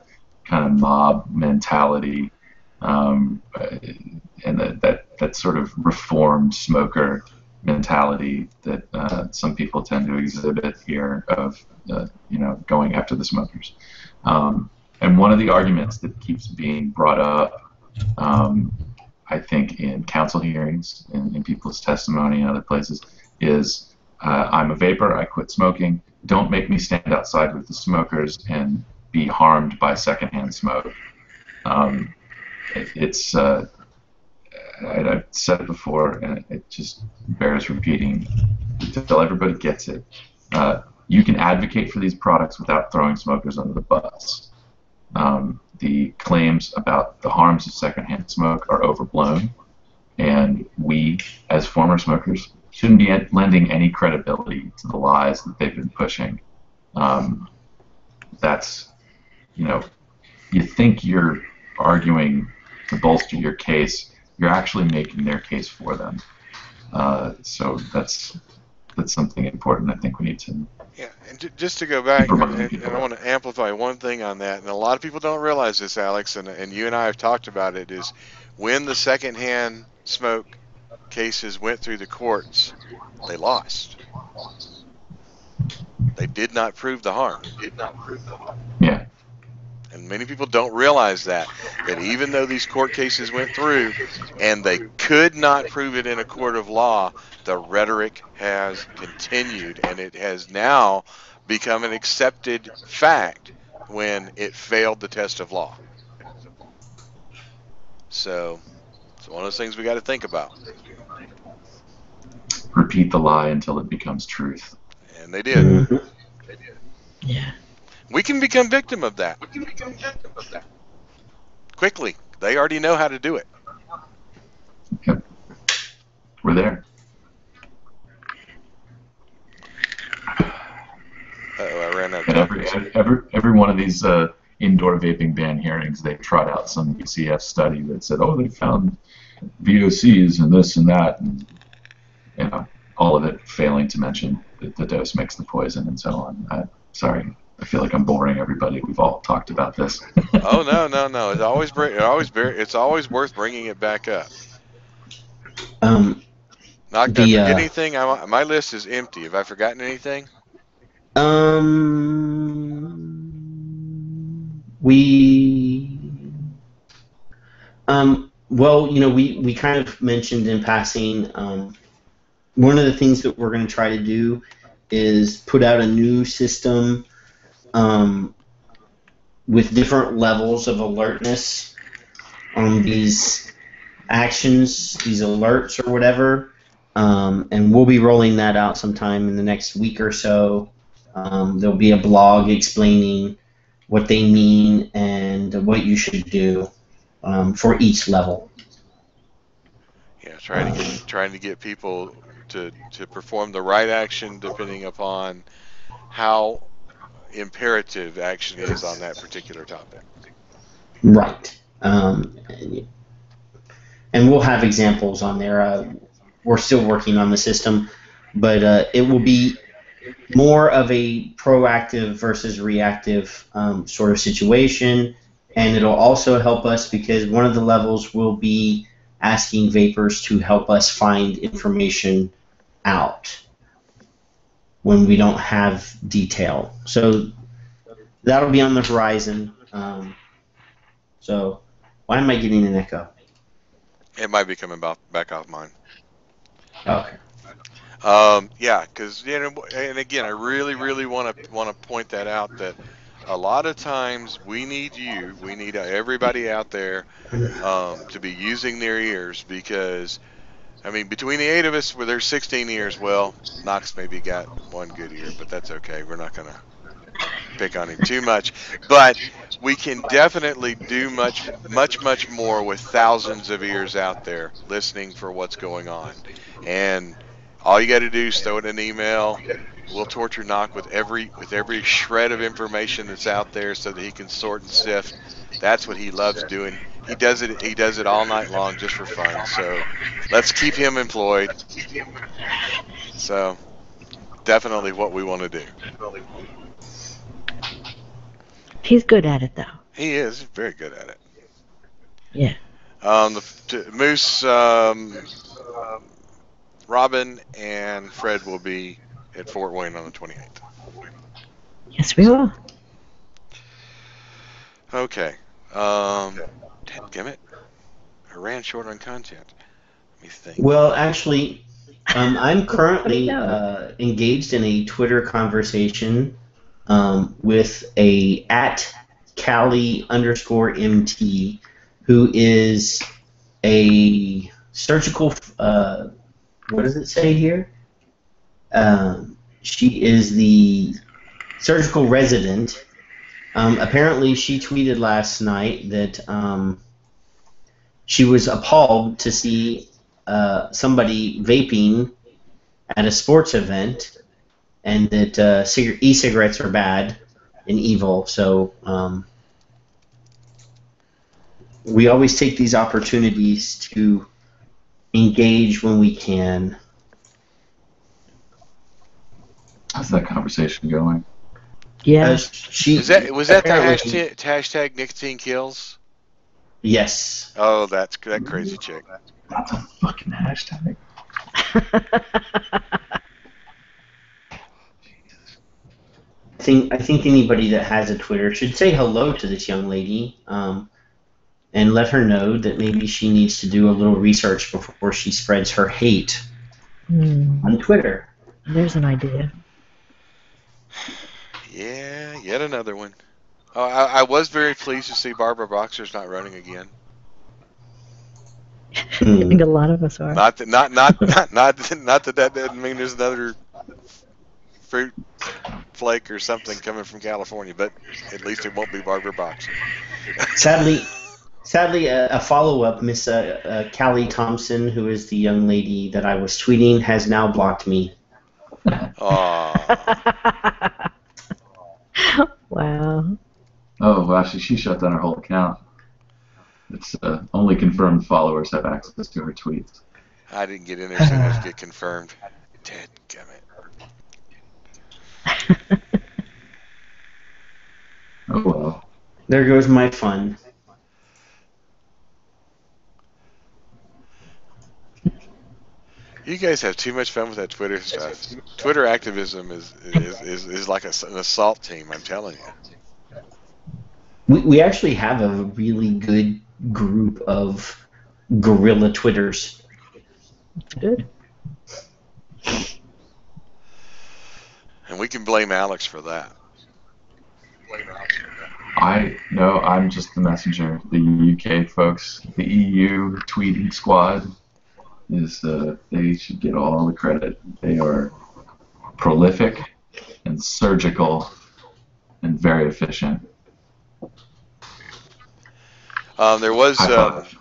kind of mob mentality, and that sort of reformed smoker mentality that some people tend to exhibit here of going after the smokers. And one of the arguments that keeps being brought up, I think, in council hearings, in people's testimony and other places, is I'm a vapor, I quit smoking, don't make me stand outside with the smokers and be harmed by secondhand smoke. I've said it before, and it just bears repeating until everybody gets it. you can advocate for these products without throwing smokers under the bus. The claims about the harms of secondhand smoke are overblown, and we, as former smokers, shouldn't be lending any credibility to the lies that they've been pushing. That's, you think you're arguing to bolster your case, you're actually making their case for them. So that's something important I think we need to. Yeah, and just to go back, and I want to amplify one thing on that, and a lot of people don't realize this, Alex, and you and I have talked about it, is when the secondhand smoke cases went through the courts, they lost. They did not prove the harm. Yeah. And many people don't realize that even though these court cases went through and they could not prove it in a court of law, the rhetoric has continued, and it has now become an accepted fact when it failed the test of law. So it's one of those things we got to think about. Repeat the lie until it becomes truth. And they did. Mm-hmm. Yeah. We can become victim of that. Quickly. They already know how to do it. Yep. We're there. Uh-oh, I ran out of And time. every one of these indoor vaping ban hearings, they trot out some UCF study that said, oh, they found VOCs and this and that, and all of it failing to mention that the dose makes the poison and so on. Sorry, I feel like I'm boring everybody. We've all talked about this. Oh no! It's always worth bringing it back up. Not gonna forget anything. My list is empty. Have I forgotten anything? Well, we kind of mentioned in passing, one of the things that we're going to try to do is put out a new system with different levels of alertness on these actions, these alerts or whatever, and we'll be rolling that out sometime in the next week or so. There'll be a blog explaining what they mean and what you should do for each level. Yeah, trying to get people to perform the right action depending upon how imperative action is on that particular topic. Right. And we'll have examples on there. We're still working on the system, but it will be more of a proactive versus reactive sort of situation, and it'll also help us because one of the levels will be asking vapors to help us find information out when we don't have detail. So that'll be on the horizon. So why am I getting an echo? It might be coming back off mine. Okay. Yeah, because and again, I really want to point that out, that a lot of times we need everybody out there to be using their ears, because I mean, between the 8 of us, where there's 16 ears, well, Knox maybe got one good ear, but that's okay. We're not gonna pick on him too much, but we can definitely do much more with thousands of ears out there listening for what's going on. And all you got to do is throw it in an email. We'll torture Knox with every shred of information that's out there so that he can sort and sift. That's what he loves doing. He does it all night long just for fun. So let's keep him employed. So definitely what we want to do. He's good at it, though. He is very good at it. Yeah. Moose, Robin, and Fred will be at Fort Wayne on the 28th. Yes, we will. Okay. Dadgummit. I ran short on content. Let me think. Well, actually, I'm currently engaged in a Twitter conversation with a @Cali_MT, who is a surgical. What does it say here? She is the surgical resident. Apparently, she tweeted last night that she was appalled to see somebody vaping at a sports event, and that e-cigarettes are bad and evil. So we always take these opportunities to engage when we can. How's that conversation going? Yeah. Was that the apparently- hashtag nicotine kills? Yes. Oh, that crazy chick. That's a fucking hashtag. I think anybody that has a Twitter should say hello to this young lady, and let her know that maybe she needs to do a little research before she spreads her hate on Twitter. There's an idea. Yeah, yet another one. Oh, I was very pleased to see Barbara Boxer's not running again. I think a lot of us are. Not that doesn't mean there's another fruit flake or something coming from California, but at least it won't be Barbara Boxer. Sadly, a follow-up, Miss Callie Thompson, who is the young lady that I was tweeting, has now blocked me. Aww. Wow. Oh, well, actually, she shut down her whole account. It's only confirmed followers have access to her tweets. I didn't get in there as soon as it get confirmed. Dadgummit. Oh, well. There goes my fun. You guys have too much fun with that Twitter stuff. Twitter activism is like an assault team, I'm telling you. We actually have a really good group of guerrilla Twitters. Good. And we can blame Alex for that. No, I'm just the messenger. The UK folks, the EU tweeting squad, they should get all the credit. They are prolific and surgical and very efficient. There was High five.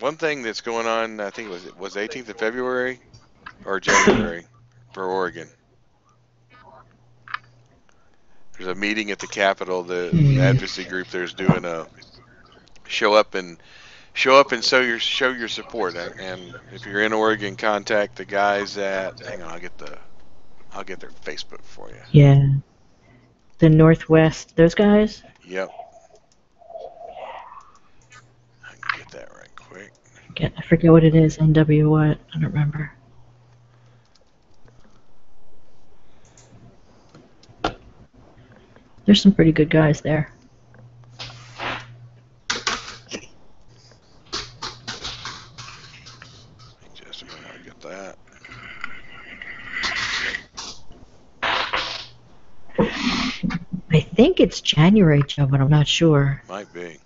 one thing that's going on. I think it was 18th of February or January for Oregon. There's a meeting at the Capitol. The advocacy group there's doing a show up and show your support. And if you're in Oregon, contact the guys at. Hang on, I'll get their Facebook for you. Yeah. The Northwest, those guys? Yep. I can get that right quick. I forget what it is. NW what? I don't remember. There's some pretty good guys there. Just a minute, I'll get that. I think it's January, Joe, but I'm not sure. Might be. Hang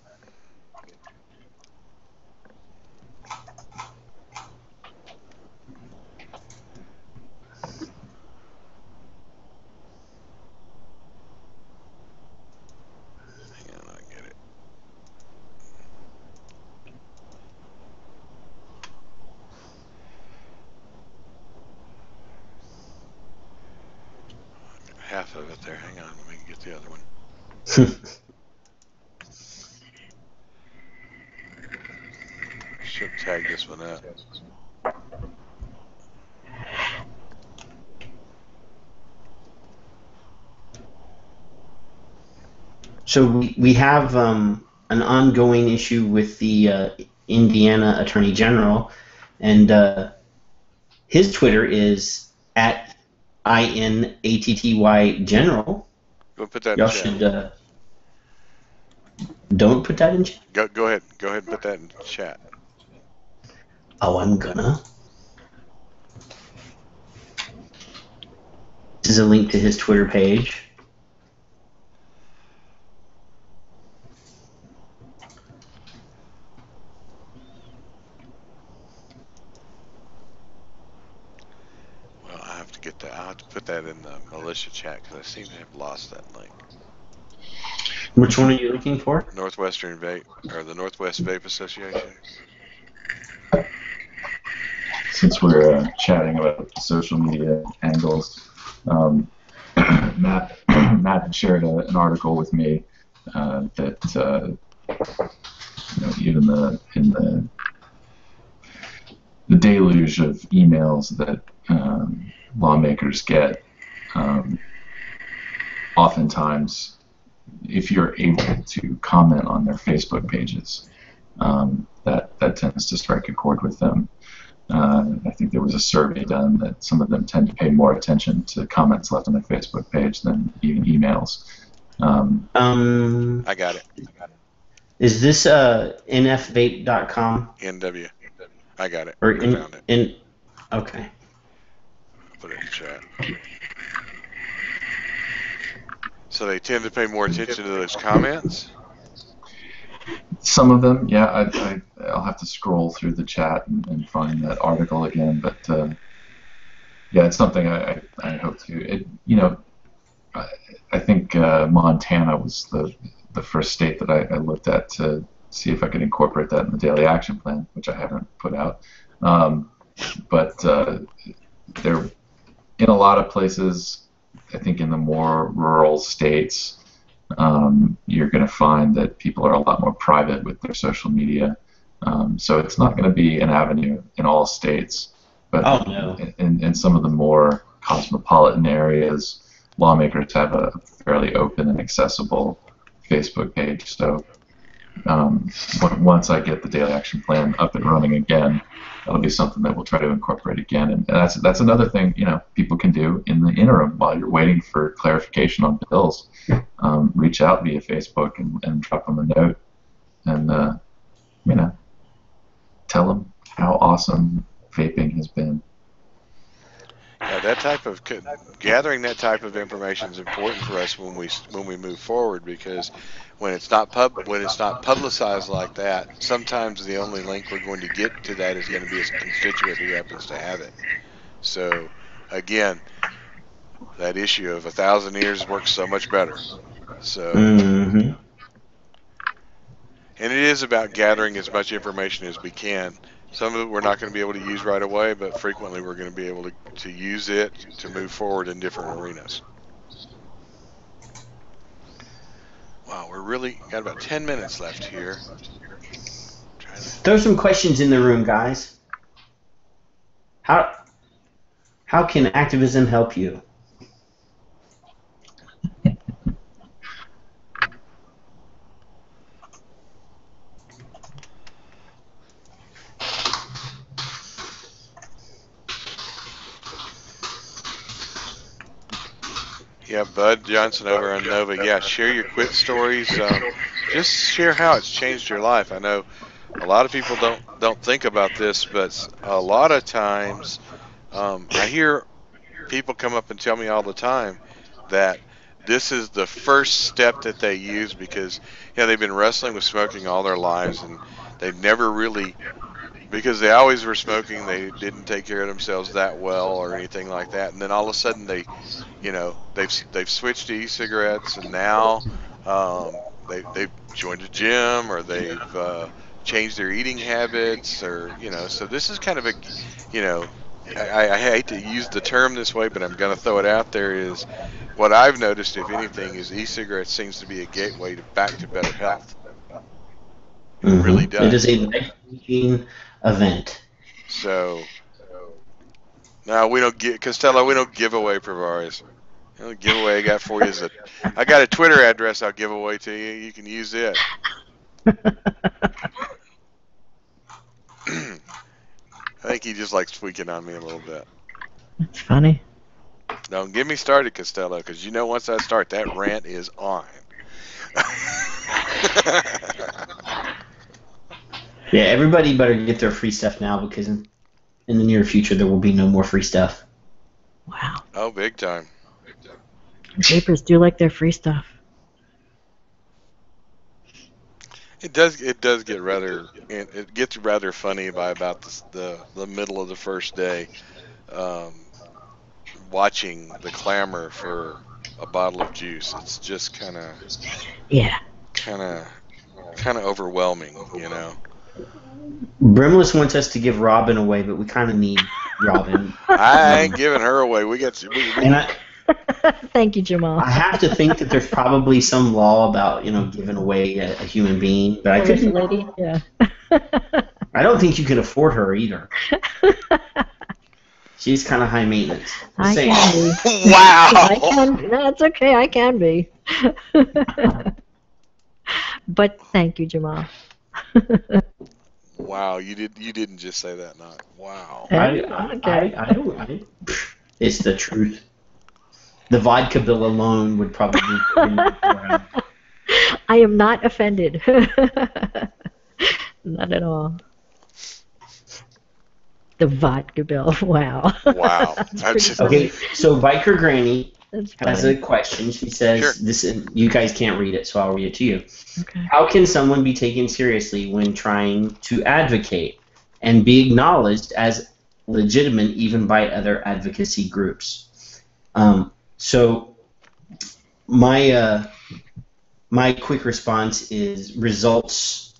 on, I get it. Half of it there. Hang on, let me get the other one. Should tag this one up. So we have an ongoing issue with the Indiana Attorney General, and his Twitter is at INATTY General. Go put that Y'all in chat. should don't put that in chat. Go ahead and put that in chat. Oh, I'm gonna. This is a link to his Twitter page. Well, I have to get that. I'll have to put that in the militia chat because I seem to have lost that link. Which one are you looking for? Northwestern Vape, or the Northwest Vape Association. Since we're chatting about social media angles, Matt had shared an article with me that even in the deluge of emails that lawmakers get, oftentimes, if you're able to comment on their Facebook pages, that tends to strike a chord with them. I think there was a survey done that some of them tend to pay more attention to comments left on their Facebook page than even emails. I got it. Is this nfvape.com? NW. I got it. Or I found it. Okay. Put it in chat. So they tend to pay more attention to those comments? Some of them, yeah. I'll have to scroll through the chat and find that article again. But yeah, it's something I hope to. I think Montana was the first state that I looked at to see if I could incorporate that in the daily action plan, which I haven't put out. But they're in a lot of places. I think in the more rural states, you're going to find that people are a lot more private with their social media. So it's not going to be an avenue in all states, but in some of the more cosmopolitan areas, lawmakers have a fairly open and accessible Facebook page. So once I get the daily action plan up and running again, that'll be something that we'll try to incorporate again. And that's another thing people can do in the interim while you're waiting for clarification on bills. Reach out via Facebook and drop them a note, and tell them how awesome vaping has been. Yeah, that type of gathering that type of information is important for us when we move forward, because when it's not publicized like that, sometimes the only link we're going to get to that is going to be a constituent who happens to have it. So again, that issue of 1,000 ears works so much better. So, and it is about gathering as much information as we can. Some of it we're not going to be able to use right away, but frequently we're going to be able to use it to move forward in different arenas. Wow, we're really got about 10 minutes left here. Throw some questions in the room, guys. How can activism help you? Yeah, Bud Johnson over on Nova. Yeah, share your quit stories. Just share how it's changed your life. I know a lot of people don't think about this, but a lot of times I hear people come up and tell me all the time that this is the first step that they use, because they've been wrestling with smoking all their lives, and they've never really, because they always were smoking, they didn't take care of themselves that well or anything like that, and then all of a sudden they've switched to e-cigarettes, and now they've joined a gym, or they've changed their eating habits, or so this is kind of a I hate to use the term this way, but I'm going to throw it out there, is what I've noticed, if anything, is e-cigarettes seems to be a gateway back to better health. It really does. It is a life-changing event. So, now we don't get, Costello, we don't give away Provaris. The only giveaway I got for you is I got a Twitter address I'll give away to you. You can use it. I think he just likes tweaking on me a little bit. That's funny. Don't get me started, Costello, because once I start, that rant is on. Yeah, everybody better get their free stuff now, because in the near future there will be no more free stuff. Wow. Oh, big time. Vapors do like their free stuff. It does get rather funny by about the middle of the first day. watching the clamor for a bottle of juice. It's just Yeah. kind of overwhelming, you know. Brimless wants us to give Robin away, but we kind of need Robin. I ain't giving her away. We got to. And Thank you, Jamal. I have to think that there's probably some law about, giving away a human being, but I couldn't. Lady? Yeah. I don't think you can afford her either. She's kind of high maintenance. I Same. can be. Wow. I can. That's okay. I can be. But thank you, Jamal. Wow, you didn't just say that, not wow. Okay. It's the truth. The vodka bill alone would probably bring me around. I am not offended. Not at all. The vodka bill. Wow. Wow. That's I'm pretty just- funny. Okay, so Biker Granny That's has funny. a question. She says, Sure. "This you guys can't read it, so I'll read it to you. Okay. How can someone be taken seriously when trying to advocate and be acknowledged as legitimate even by other advocacy groups?" So my quick response is results.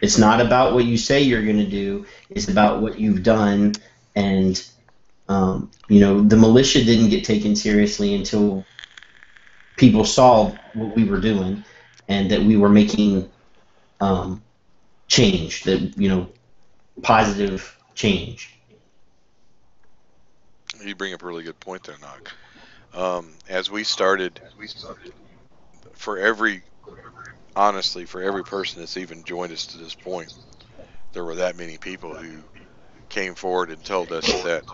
It's not about what you say you're going to do. It's about what you've done. And, the militia didn't get taken seriously until people saw what we were doing and that we were making change, positive change. You bring up a really good point there, Nog. As we started, honestly, for every person that's even joined us to this point, there were that many people who came forward and told us that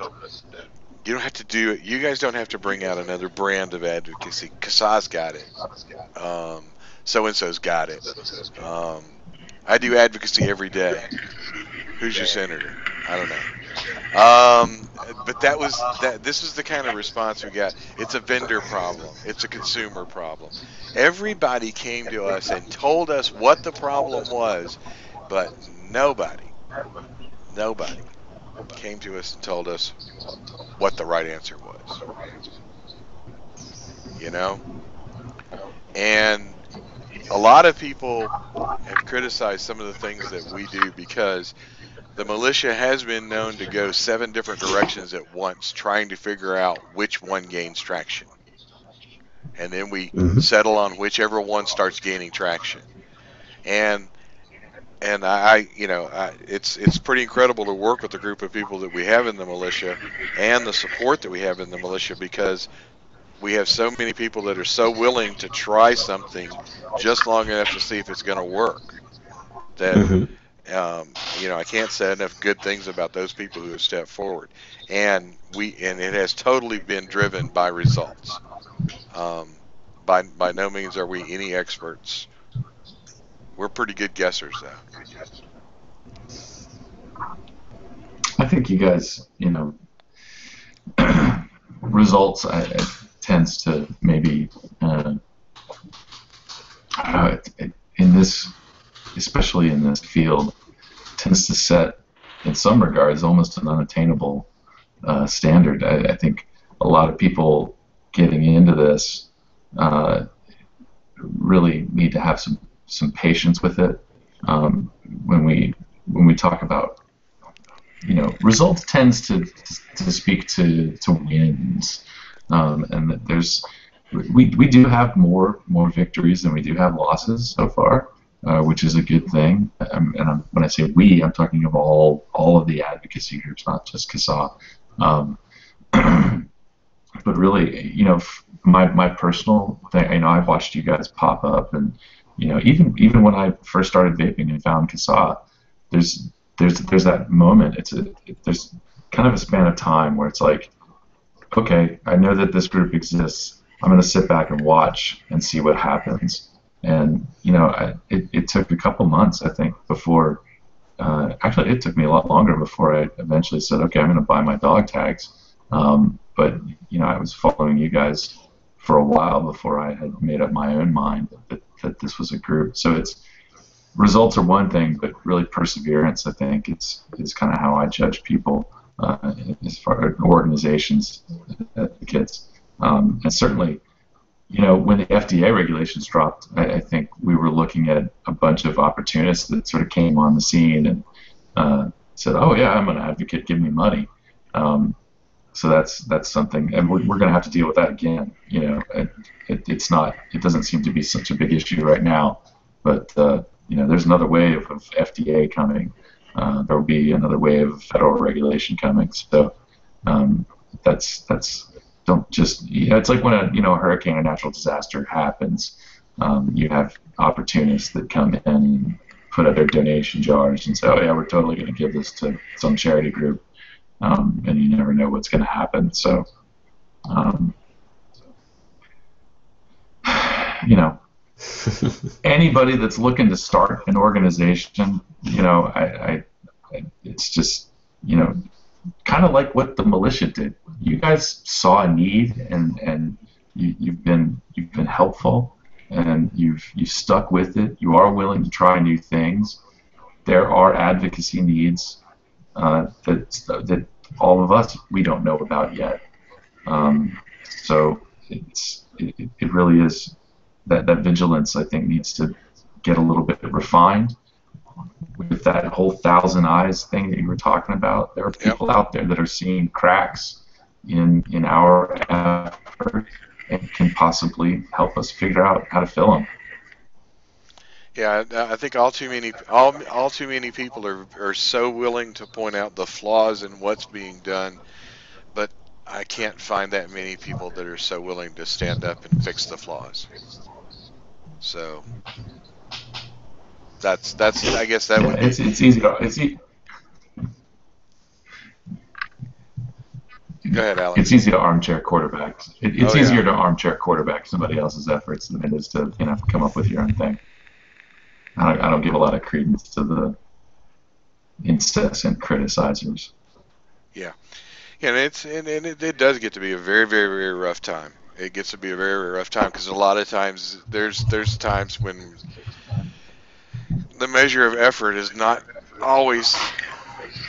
you don't have to do it. You guys don't have to bring out another brand of advocacy. CASA's got it. So-and-so's got it. I do advocacy every day. Who's your senator? I don't know. But this is the kind of response we got. It's a vendor problem. It's a consumer problem. Everybody came to us and told us what the problem was, but nobody came to us and told us what the right answer was. And a lot of people have criticized some of the things that we do because the militia has been known to go 7 different directions at once, trying to figure out which one gains traction. And then we settle on whichever one starts gaining traction. And it's pretty incredible to work with the group of people that we have in the militia and the support that we have in the militia, because we have so many people that are so willing to try something just long enough to see if it's going to work. That I can't say enough good things about those people who have stepped forward, and it has totally been driven by results. By no means are we any experts. We're pretty good guessers, though. I think you guys, results tends to maybe in this, especially in this field, tends to set, in some regards, almost an unattainable standard. I think a lot of people getting into this really need to have some patience with it. When we talk about, results tends to speak to wins, and that we do have more victories than we do have losses so far, which is a good thing. When I say we, I'm talking of all of the advocacy groups, not just CASA. But really, my personal thing, I've watched you guys pop up, and even when I first started vaping and found CASA, there's that moment. There's kind of a span of time where it's like, okay, I know that this group exists. I'm going to sit back and watch and see what happens. And it took a couple months, I think, before. Actually, it took me a lot longer before I eventually said, okay, I'm going to buy my dog tags. But I was following you guys for a while before I had made up my own mind that this was a group. So results are one thing, but really perseverance, I think, is kind of how I judge people. as far as organizations, advocates, and certainly, when the FDA regulations dropped, I think we were looking at a bunch of opportunists that sort of came on the scene and said, "Oh yeah, I'm an advocate. Give me money." So that's something, and we're going to have to deal with that again. It's not. It doesn't seem to be such a big issue right now, but there's another wave of FDA coming. There will be another wave of federal regulation coming. So that's don't just. It's like when a hurricane or natural disaster happens. You have opportunists that come in and put out their donation jars and say, "Oh yeah, we're totally going to give this to some charity group." And you never know what's going to happen. So, anybody that's looking to start an organization, it's just, kind of like what the militia did. You guys saw a need, and you've been helpful, and you stuck with it. You are willing to try new things. There are advocacy needs. That all of us, we don't know about yet. So it really is that vigilance, I think, needs to get a little bit refined. With that whole 1,000 eyes thing that you were talking about, there are people out there that are seeing cracks in our effort and can possibly help us figure out how to fill them. Yeah, I think all too many people are so willing to point out the flaws in what's being done, but I can't find that many people that are so willing to stand up and fix the flaws. So that's I guess that would be. It's easy to Go ahead, Alex. It's easy to armchair quarterback. It's easier to armchair quarterback somebody else's efforts than it is to come up with your own thing. I don't give a lot of credence to the incessant criticizers. Yeah, and it does get to be a very, very, very rough time. It gets to be a very, very rough time because a lot of times there's times when the measure of effort is not always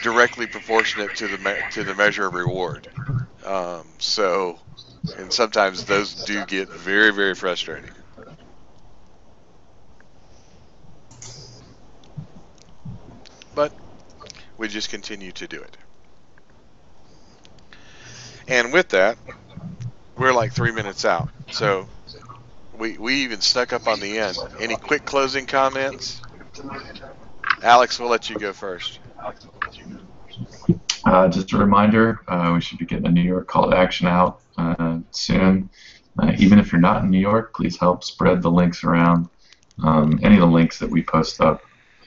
directly proportionate to the measure of reward. And sometimes those do get very, very frustrating. But we just continue to do it. And with that, we're like 3 minutes out. So we even snuck up on the end. Any quick closing comments? Alex, we'll let you go first. Just a reminder, we should be getting a New York call to action out soon. Even if you're not in New York, please help spread the links around. Any of the links that we post up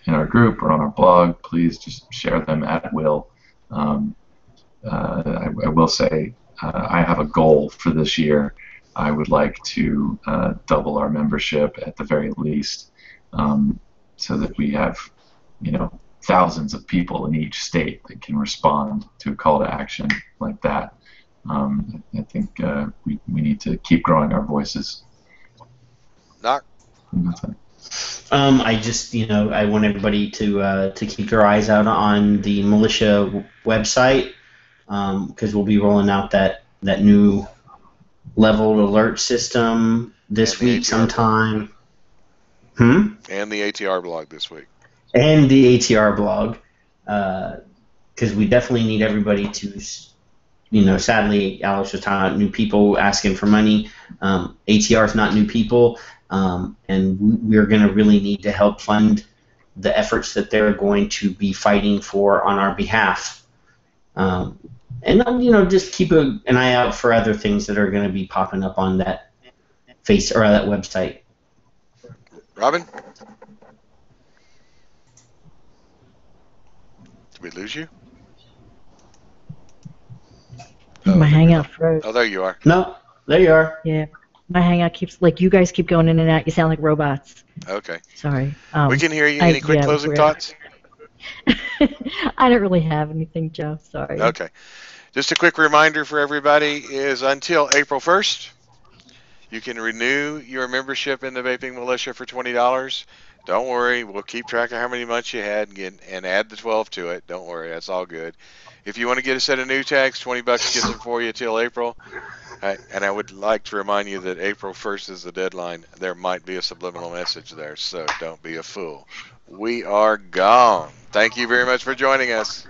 in our group or on our blog, please just share them at will. I will say I have a goal for this year. I would like to double our membership at the very least, so that we have, thousands of people in each state that can respond to a call to action like that. I think we need to keep growing our voices. Knock. I just, I want everybody to keep their eyes out on the militia website, because we'll be rolling out that new leveled alert system this week sometime. And the ATR blog this week. And the ATR blog, because we definitely need everybody to, sadly, Alex was talking about new people asking for money. ATR is not new people, and we're going to really need to help fund the efforts that they're going to be fighting for on our behalf. And, just keep an eye out for other things that are going to be popping up on that that website. Robin? Did we lose you? My Hangout froze. Oh, there you are. No, there you are. Yeah. My Hangout keeps, you guys keep going in and out. You sound like robots. Okay. Sorry. We can hear you. Any quick closing thoughts? I don't really have anything, Joe. Sorry. Okay. Just a quick reminder for everybody is until April 1st, you can renew your membership in the Vaping Militia for $20. Don't worry. We'll keep track of how many months you had and add the 12 to it. Don't worry. That's all good. If you want to get a set of new tags, $20 gets them for you till April. And I would like to remind you that April 1st is the deadline. There might be a subliminal message there, so don't be a fool. We are gone. Thank you very much for joining us.